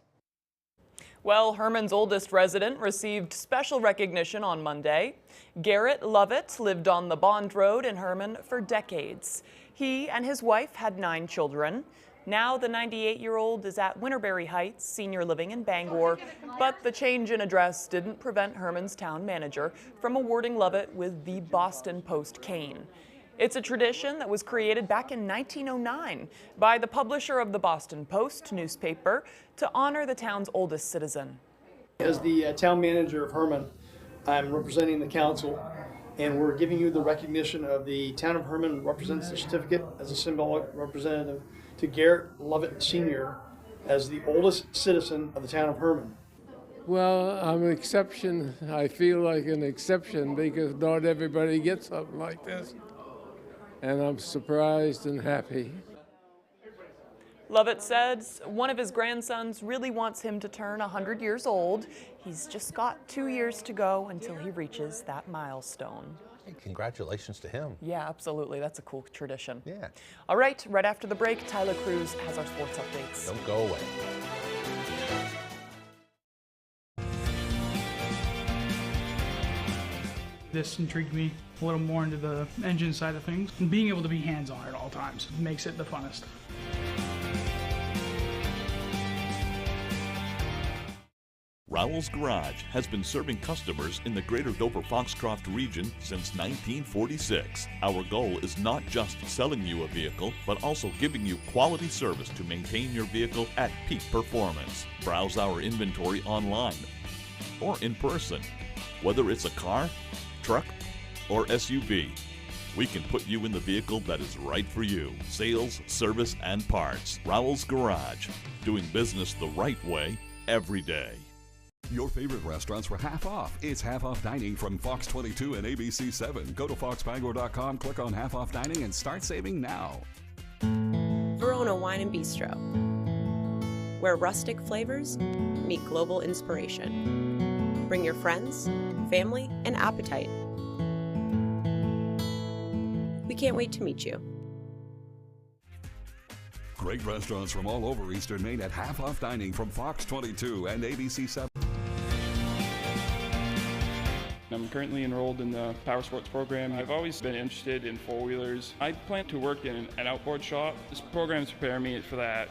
Well, Herman's oldest resident received special recognition on Monday. Garrett Lovett lived on the Bond Road in Herman for decades. He and his wife had 9 children. Now the 98-year-old is at Winterberry Heights Senior Living in Bangor, but the change in address didn't prevent Herman's town manager from awarding Lovett with the Boston Post cane. It's a tradition that was created back in 1909 by the publisher of the Boston Post newspaper to honor the town's oldest citizen. As the town manager of Herman, I'm representing the council, and we're giving you the recognition of the town of Herman Representative Certificate as a symbolic representative to Garrett Lovett Sr. as the oldest citizen of the town of Herman. Well, I'm an exception. I feel like an exception because not everybody gets something like this. And I'm surprised and happy. Lovett says one of his grandsons really wants him to turn 100 years old. He's just got 2 years to go until he reaches that milestone. Hey, congratulations to him. Yeah, absolutely. That's a cool tradition. Yeah. All right, right after the break, Tyler Cruz has our sports updates. Don't go away. This intrigued me a little more into the engine side of things. And being able to be hands-on at all times makes it the funnest. Rowell's Garage has been serving customers in the greater Dover-Foxcroft region since 1946. Our goal is not just selling you a vehicle, but also giving you quality service to maintain your vehicle at peak performance. Browse our inventory online or in person. Whether it's a car, truck, or SUV, we can put you in the vehicle that is right for you. Sales, service, and parts. Rowell's Garage, doing business the right way every day. Your favorite restaurants were half off. It's half off dining from Fox 22 and ABC 7. Go to foxbangor.com, click on half off dining, and start saving now. Verona Wine and Bistro, where rustic flavors meet global inspiration. Bring your friends, family, and appetite. We can't wait to meet you. Great restaurants from all over Eastern Maine at half off dining from Fox 22 and ABC 7. I'm currently enrolled in the power sports program. I've always been interested in four-wheelers. I plan to work in an outboard shop. This program is preparing me for that.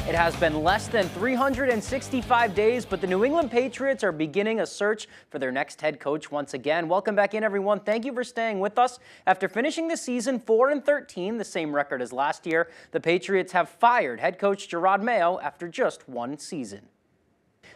It has been less than 365 days, but the New England Patriots are beginning a search for their next head coach once again. Welcome back in, everyone. Thank you for staying with us. After finishing the season 4-13, the same record as last year, the Patriots have fired head coach Jerod Mayo after just one season.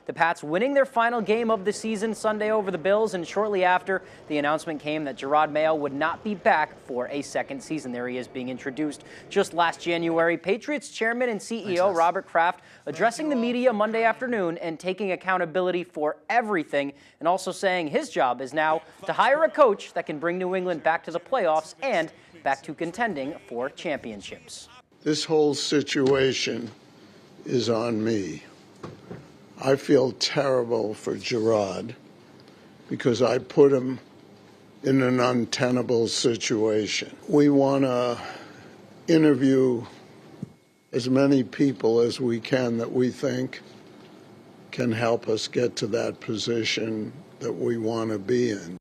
The Pats winning their final game of the season Sunday over the Bills, and shortly after, the announcement came that Jerod Mayo would not be back for a second season. There he is being introduced just last January. Patriots chairman and CEO Robert Kraft addressing the media Monday afternoon and taking accountability for everything, and also saying his job is now to hire a coach that can bring New England back to the playoffs and back to contending for championships. This whole situation is on me. I feel terrible for Jerod because I put him in an untenable situation. We want to interview as many people as we can that we think can help us get to that position that we want to be in.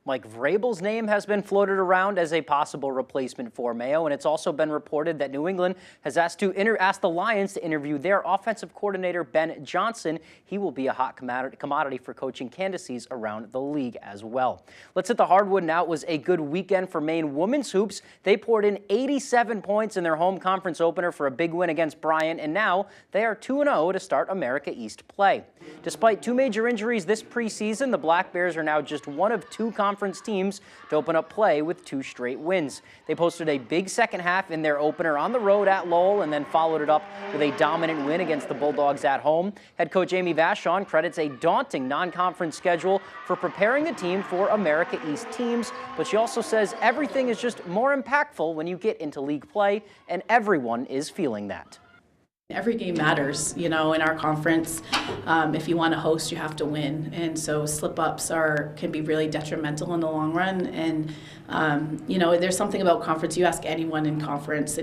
Mike Vrabel's name has been floated around as a possible replacement for Mayo, and it's also been reported that New England has asked the Lions to interview their offensive coordinator, Ben Johnson. He will be a hot commodity for coaching candidacies around the league as well. Let's hit the hardwood now. It was a good weekend for Maine women's hoops. They poured in 87 points in their home conference opener for a big win against Bryant, and now they are 2-0 to start America East play. Despite two major injuries this preseason, the Black Bears are now just one of two conference teams to open up play with 2 straight wins. They posted a big second half in their opener on the road at Lowell and then followed it up with a dominant win against the Bulldogs at home. Head coach Amy Vachon credits a daunting non-conference schedule for preparing the team for America East teams, but she also says everything is just more impactful when you get into league play, and everyone is feeling that. Every game matters, in our conference. If you want to host, you have to win. And so slip-ups can be really detrimental in the long run. And, there's something about conference. You ask anyone in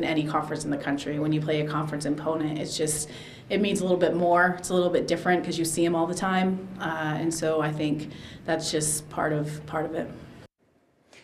any conference in the country, when you play a conference opponent, it means a little bit more. It's a little bit different because you see them all the time. And so I think that's just part of it.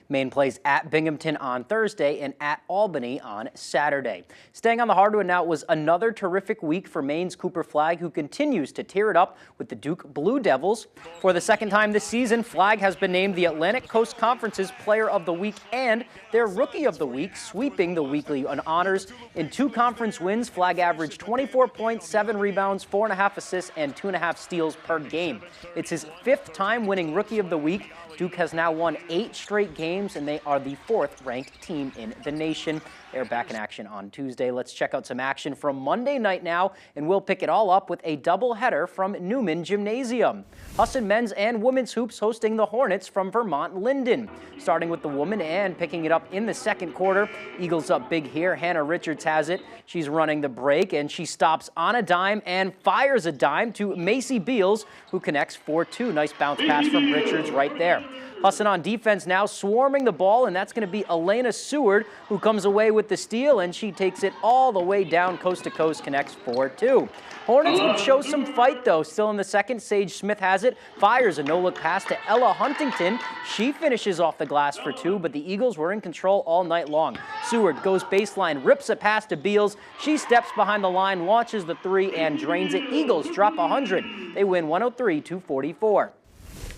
Maine plays at Binghamton on Thursday and at Albany on Saturday. Staying on the hardwood now, was another terrific week for Maine's Cooper Flagg, who continues to tear it up with the Duke Blue Devils. For the second time this season, Flagg has been named the Atlantic Coast Conference's Player of the Week and their Rookie of the Week, sweeping the weekly honors. In 2 conference wins, Flagg averaged 24 points, 7 rebounds, 4.5 assists, and 2.5 steals per game. It's his 5th time winning Rookie of the Week. Duke has now won 8 straight games, and they are the 4th-ranked team in the nation. They're back in action on Tuesday. Let's check out some action from Monday night now, and we'll pick it all up with a doubleheader from Newman Gymnasium. Husson men's and women's hoops hosting the Hornets from Vermont Linden. Starting with the woman and picking it up in the second quarter. Eagles up big here. Hannah Richards has it. She's running the break, and she stops on a dime and fires a dime to Macy Beals, who connects 4-2. Nice bounce pass from Richards right there. Husson on defense now, swarming the ball, and that's going to be Elena Seward, who comes away with the steal, and she takes it all the way down coast to coast, connects 4-2. Hornets would show some fight, though. Still in the second, Sage Smith has it, fires a no-look pass to Ella Huntington. She finishes off the glass for 2, but the Eagles were in control all night long. Seward goes baseline, rips a pass to Beals. She steps behind the line, launches the 3, and drains it. Eagles drop 100. They win 103-44.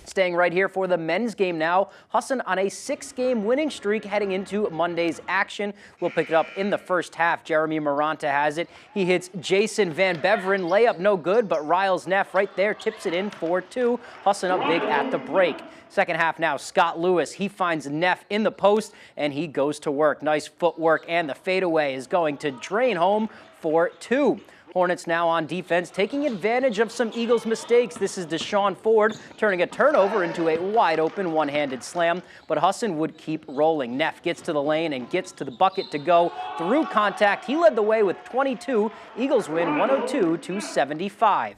Staying right here for the men's game now. Husson on a 6-game winning streak heading into Monday's action. We'll pick it up in the first half. Jeremy Maranta has it. He hits Jason Van Beveren. Layup no good, but Riles Neff right there tips it in 4-2. Husson up big at the break. Second half now, Scott Lewis. He finds Neff in the post, and he goes to work. Nice footwork, and the fadeaway is going to drain home 4-2. Hornets now on defense, taking advantage of some Eagles mistakes. This is Deshaun Ford turning a turnover into a wide-open one-handed slam, but Husson would keep rolling. Neff gets to the lane and gets to the bucket to go through contact. He led the way with 22. Eagles win 102-75.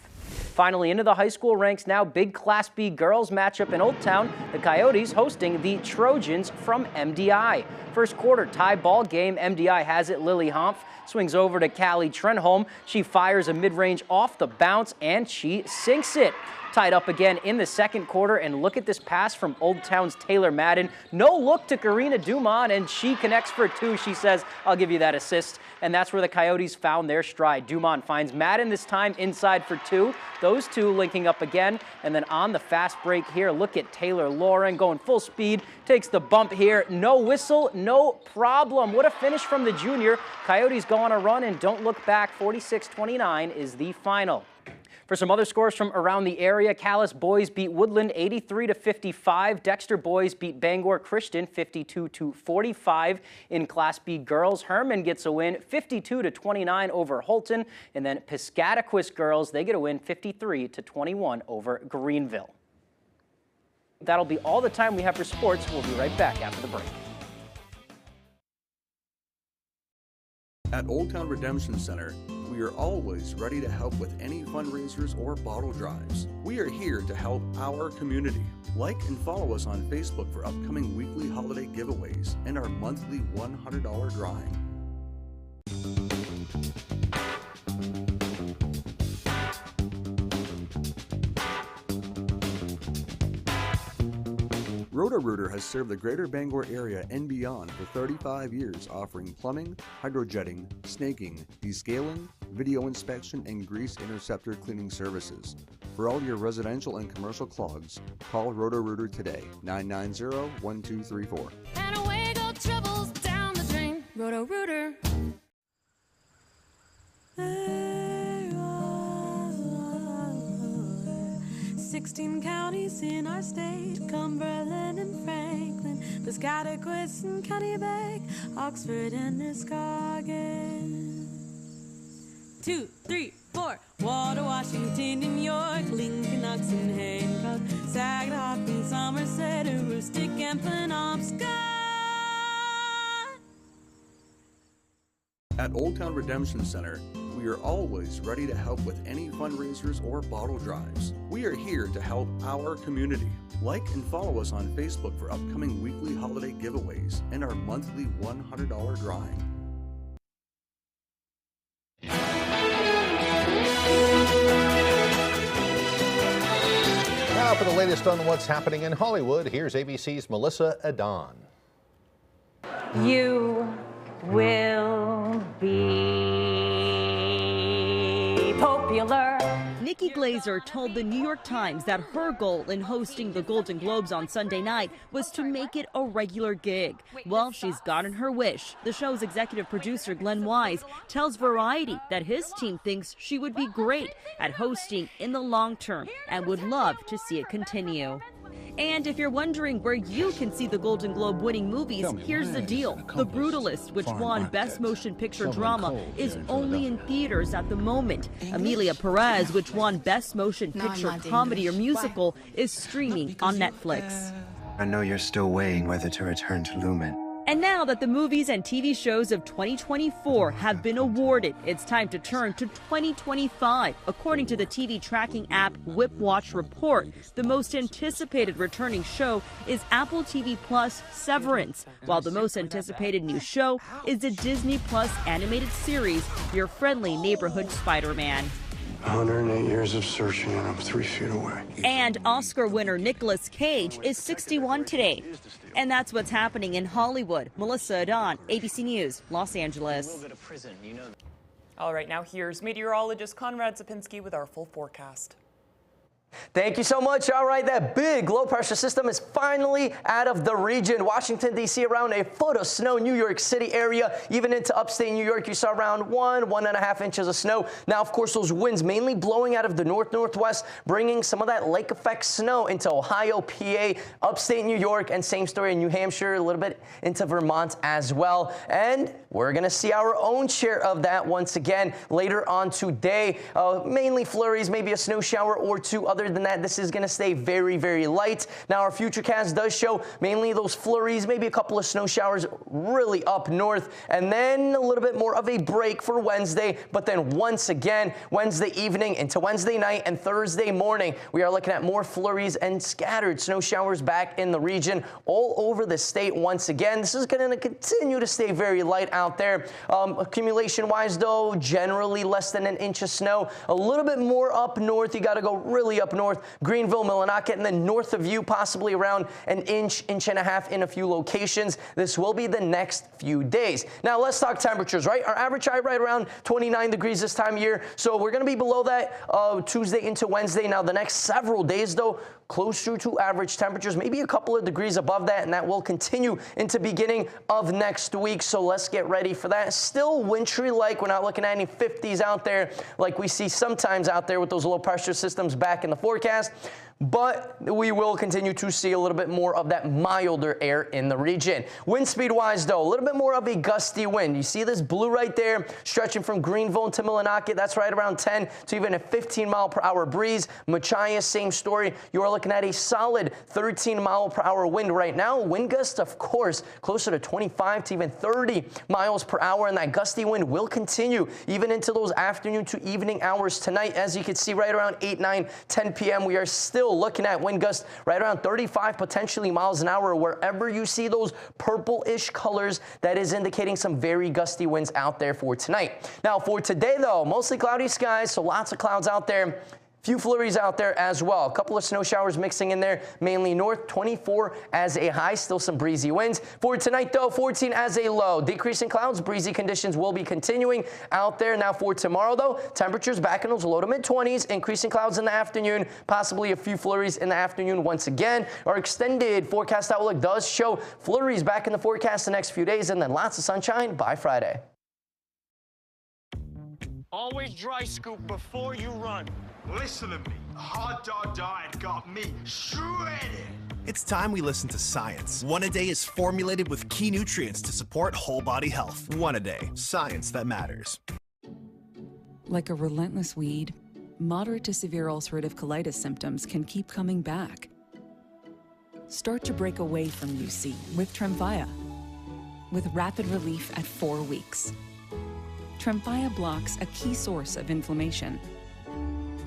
Finally, into the high school ranks now, big Class B girls matchup in Old Town. The Coyotes hosting the Trojans from MDI. First quarter tie ball game. MDI has it. Lily Humph swings over to Callie Trenholm. She fires a mid-range off the bounce, and she sinks it. Tied up again in the second quarter, and look at this pass from Old Town's Taylor Madden. No look to Karina Dumont, and she connects for 2. She says, I'll give you that assist. And that's where the Coyotes found their stride. Dumont finds Madden this time inside for 2. Those 2 linking up again. And then on the fast break here, look at Taylor Lauren going full speed. Takes the bump here. No whistle, no problem. What a finish from the junior. Coyotes go on a run and don't look back. 46-29 is the final. For some other scores from around the area, Calais boys beat Woodland 83-55. Dexter boys beat Bangor Christian 52-45. In Class B girls, Herman gets a win 52-29 over Holton. And then Piscataquis girls, they get a win 53-21 over Greenville. That'll be all the time we have for sports. We'll be right back after the break. At Old Town Redemption Center, we are always ready to help with any fundraisers or bottle drives. We are here to help our community. Like and follow us on Facebook for upcoming weekly holiday giveaways and our monthly $100 drawing. Roto-Rooter has served the greater Bangor area and beyond for 35 years, offering plumbing, hydrojetting, snaking, descaling, video inspection, and grease interceptor cleaning services. For all your residential and commercial clogs, call Roto-Rooter today, 990-1234. And away go troubles down the drain. Roto-Rooter. 16 counties in our state, Cumberland and Franklin, Piscataquis, Kennebec, Oxford and Muskegon. 2, 3, 4, Water, Washington, New York, Lincoln, Knox and Hancock, Saginaw and Somerset, Aroostook and Penobscot. At Old Town Redemption Center, we are always ready to help with any fundraisers or bottle drives. We are here to help our community. Like and follow us on Facebook for upcoming weekly holiday giveaways and our monthly $100 drawing. Now for the latest on what's happening in Hollywood, here's ABC's Melissa Adon. You will be popular. Nikki Glazer told the New York Times that her goal in hosting the Golden Globes on Sunday night was to make it a regular gig. Well, she's gotten her wish. The show's executive producer, Glenn Wise, tells Variety that his team thinks she would be great at hosting in the long term and would love to see it continue. And if you're wondering where you can see the Golden Globe winning movies, here's the deal. The Brutalist, which won Best Motion Picture Drama, is only in theaters at the moment. Emilia Perez, which won Best Motion Picture Comedy or Musical, is streaming on Netflix. I know you're still weighing whether to return to Lumen. And now that the movies and TV shows of 2024 have been awarded, it's time to turn to 2025. According to the TV tracking app WhipWatch Report, the most anticipated returning show is Apple TV Plus Severance, while the most anticipated new show is the Disney Plus animated series, Your Friendly Neighborhood Spider-Man. 108 years of searching and I'm 3 feet away. And Oscar winner Nicolas Cage is 61 today. And that's what's happening in Hollywood. Melissa Adon, ABC News, Los Angeles. All right, now here's meteorologist Conrad Zapinski with our full forecast. Thank you so much. All right, that big low pressure system is finally out of the region. Washington, D.C., around a foot of snow. New York City area, even into upstate New York, you saw around 1.5 inches of snow. Now, of course, those winds mainly blowing out of the northwest, bringing some of that lake effect snow into Ohio, PA, upstate New York, and same story in New Hampshire, a little bit into Vermont as well. And we're going to see our own share of that once again later on today. Mainly flurries, maybe a snow shower or two. Other than that, this is going to stay very, very light. Now, our futurecast does show mainly those flurries, maybe a couple of snow showers really up north, and then a little bit more of a break for Wednesday. But then once again, Wednesday evening into Wednesday night and Thursday morning, we are looking at more flurries and scattered snow showers back in the region all over the state once again. This is going to continue to stay very light out there. Accumulation-wise, though, generally less than an inch of snow. A little bit more up north. You got to go really up north, Greenville, Millinocket, and then north of you, possibly around an inch and a half in a few locations. This will be the next few days. Now, let's talk temperatures, right? Our average high right around 29 degrees this time of year, so we're going to be below that Tuesday into Wednesday. Now, the next several days, though, closer to average temperatures, maybe a couple of degrees above that, and that will continue into beginning of next week, so let's get ready for that. Still wintry-like. We're not looking at any 50s out there like we see sometimes out there with those low pressure systems back in the forecast. But we will continue to see a little bit more of that milder air in the region. Wind speed-wise, though, a little bit more of a gusty wind. You see this blue right there stretching from Greenville to Millinocket. That's right around 10 to even a 15-mile-per-hour breeze. Machias, same story. You are looking at a solid 13-mile-per-hour wind right now. Wind gusts, of course, closer to 25 to even 30 miles per hour. And that gusty wind will continue even into those afternoon to evening hours tonight. As you can see, right around 8, 9, 10 p.m., we are still looking at wind gusts right around 35 potentially miles an hour. Wherever you see those purple-ish colors, that is indicating some very gusty winds out there for tonight. Now for today, though, mostly cloudy skies, so lots of clouds out there. Few flurries out there as well. A couple of snow showers mixing in there, mainly north, 24 as a high, still some breezy winds. For tonight, though, 14 as a low. Decreasing clouds, breezy conditions will be continuing out there. Now for tomorrow, though, temperatures back in those low to mid-20s, increasing clouds in the afternoon, possibly a few flurries in the afternoon once again. Our extended forecast outlook does show flurries back in the forecast the next few days, and then lots of sunshine by Friday. Always dry scoop before you run. Listen to me. A hard dog diet got me shredded. It's time we listen to science. One A Day is formulated with key nutrients to support whole body health. One A Day, science that matters. Like a relentless weed, moderate to severe ulcerative colitis symptoms can keep coming back. Start to break away from UC with Tremfya, with rapid relief at 4 weeks. Tremfya blocks a key source of inflammation.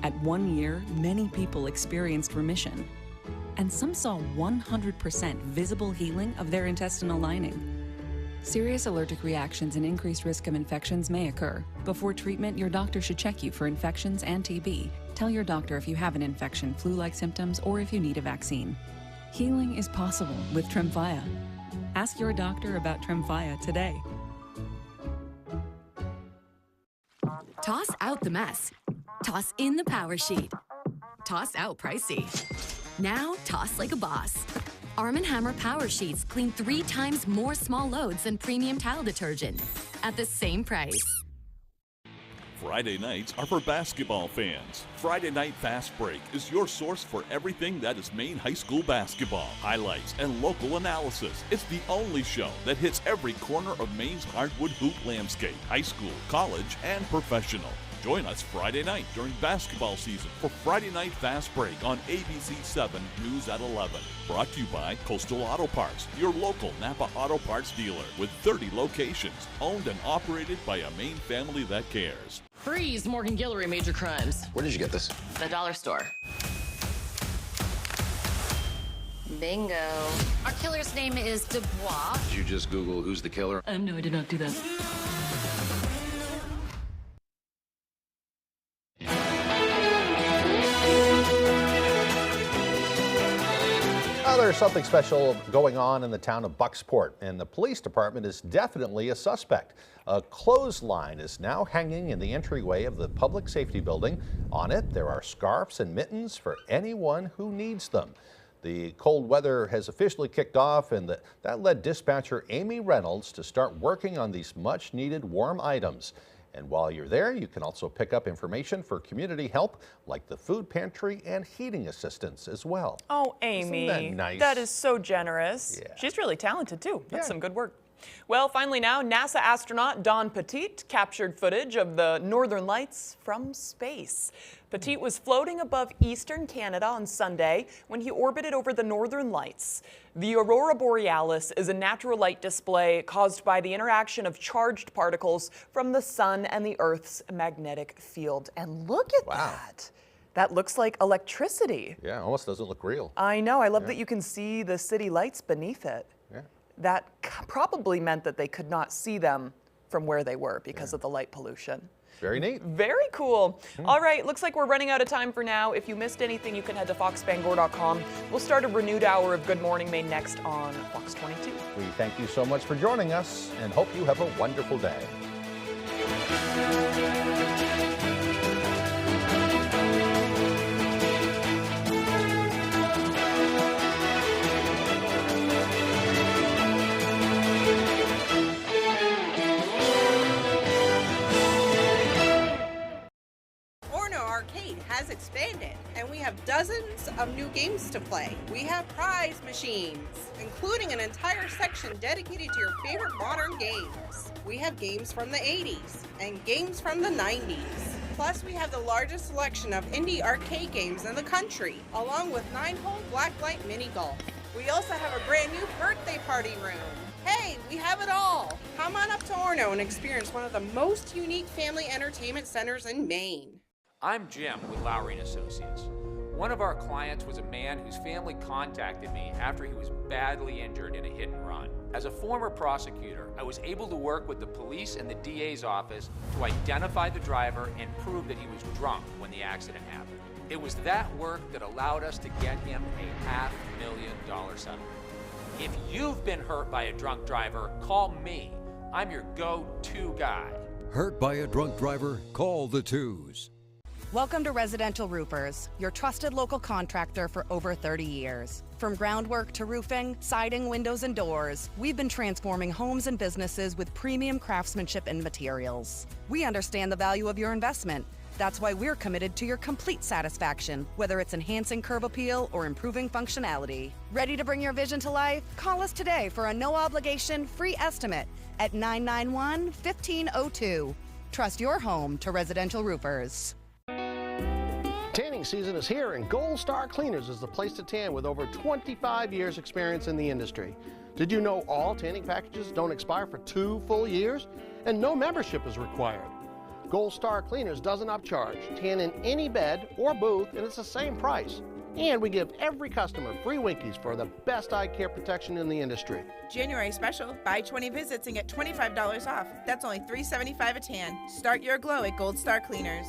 At 1 year, many people experienced remission, and some saw 100% visible healing of their intestinal lining. Serious allergic reactions and increased risk of infections may occur. Before treatment, your doctor should check you for infections and TB. Tell your doctor if you have an infection, flu-like symptoms, or if you need a vaccine. Healing is possible with Tremfya. Ask your doctor about Tremfya today. Toss out the mess. Toss in the power sheet. Toss out pricey. Now toss like a boss. Arm & Hammer Power Sheets clean 3 times more small loads than premium tile detergent at the same price. Friday nights are for basketball fans. Friday Night Fast Break is your source for everything that is Maine high school basketball. Highlights and local analysis. It's the only show that hits every corner of Maine's hardwood hoop landscape, high school, college, and professional. Join us Friday night during basketball season for Friday Night Fast Break on ABC 7 News at 11. Brought to you by Coastal Auto Parts, your local Napa Auto Parts dealer with 30 locations, owned and operated by a Maine family that cares. Freeze Morgan Guillory Major Crimes. Where did you get this? The dollar store. Bingo. Our killer's name is Dubois. Did you just Google who's the killer? No, I did not do that. There's something special going on in the town of Bucksport, and the police department is definitely a suspect. A clothesline is now hanging in the entryway of the public safety building. On it, there are scarves and mittens for anyone who needs them. The cold weather has officially kicked off, and that led dispatcher Amy Reynolds to start working on these much-needed warm items. And while you're there, you can also pick up information for community help, like the food pantry and heating assistance as well. Oh, Amy, Isn't that nice? That is so generous. Yeah. She's really talented, too. That's some good work. Well, finally now, NASA astronaut Don Petit captured footage of the Northern Lights from space. Petit was floating above eastern Canada on Sunday when he orbited over the Northern Lights. The aurora borealis is a natural light display caused by the interaction of charged particles from the sun and the Earth's magnetic field. And look at that. That looks like electricity. Yeah, almost doesn't look real. I know. I love that you can see the city lights beneath it. Yeah. That probably meant that they could not see them from where they were because of the light pollution. Very neat. Very cool. All right, looks like we're running out of time for now. If you missed anything, you can head to foxbangor.com. We'll start a renewed hour of Good Morning Maine next on Fox 22. We thank you so much for joining us and hope you have a wonderful day. Has expanded, and we have dozens of new games to play. We have prize machines, including an entire section dedicated to your favorite modern games. We have games from the 80s and games from the 90s. Plus, we have the largest selection of indie arcade games in the country, along with 9-hole blacklight mini golf. We also have a brand new birthday party room. Hey, we have it all. Come on up to Orono and experience one of the most unique family entertainment centers in Maine. I'm Jim with Lowry & Associates. One of our clients was a man whose family contacted me after he was badly injured in a hit and run. As a former prosecutor, I was able to work with the police and the DA's office to identify the driver and prove that he was drunk when the accident happened. It was that work that allowed us to get him a $500,000 settlement. If you've been hurt by a drunk driver, call me. I'm your go-to guy. Hurt by a drunk driver? Call the twos. Welcome to Residential Roofers, your trusted local contractor for over 30 years. From groundwork to roofing, siding, windows, and doors, we've been transforming homes and businesses with premium craftsmanship and materials. We understand the value of your investment. That's why we're committed to your complete satisfaction, whether it's enhancing curb appeal or improving functionality. Ready to bring your vision to life? Call us today for a no-obligation free estimate at 991-1502. Trust your home to Residential Roofers. Tanning season is here, and Gold Star Cleaners is the place to tan with over 25 years experience in the industry. Did you know all tanning packages don't expire for 2 full years? And no membership is required. Gold Star Cleaners doesn't upcharge. Tan in any bed or booth, and it's the same price. And we give every customer free Winkies for the best eye care protection in the industry. January special, buy 20 visits and get $25 off. That's only $3.75 a tan. Start your glow at Gold Star Cleaners.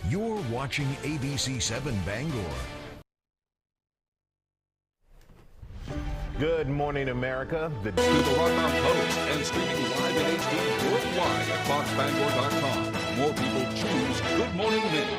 You're watching ABC 7 Bangor. Good morning, America. To the Rockmount Post and streaming live in HD worldwide at foxbangor.com. More people choose Good Morning Maine.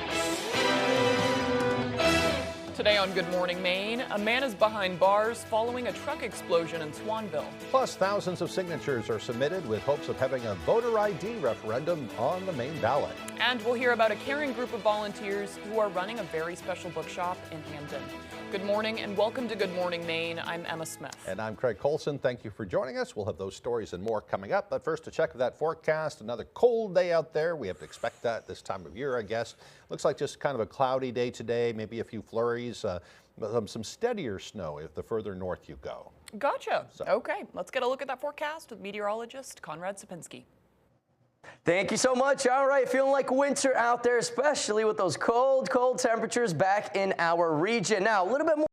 Today on Good Morning Maine, a man is behind bars following a truck explosion in Swanville. Plus, thousands of signatures are submitted with hopes of having a voter ID referendum on the Maine ballot. And we'll hear about a caring group of volunteers who are running a very special bookshop in Hampden. Good morning and welcome to Good Morning Maine. I'm Emma Smith. And I'm Craig Colson. Thank you for joining us. We'll have those stories and more coming up. But first, to check that forecast. Another cold day out there. We have to expect that this time of year, I guess. Looks like just kind of a cloudy day today, maybe a few flurries, some steadier snow if the further north you go. Gotcha. Okay, let's get a look at that forecast with meteorologist Conrad Sapinski. Thank you so much. All right, feeling like winter out there, especially with those cold temperatures back in our region. Now, a little bit more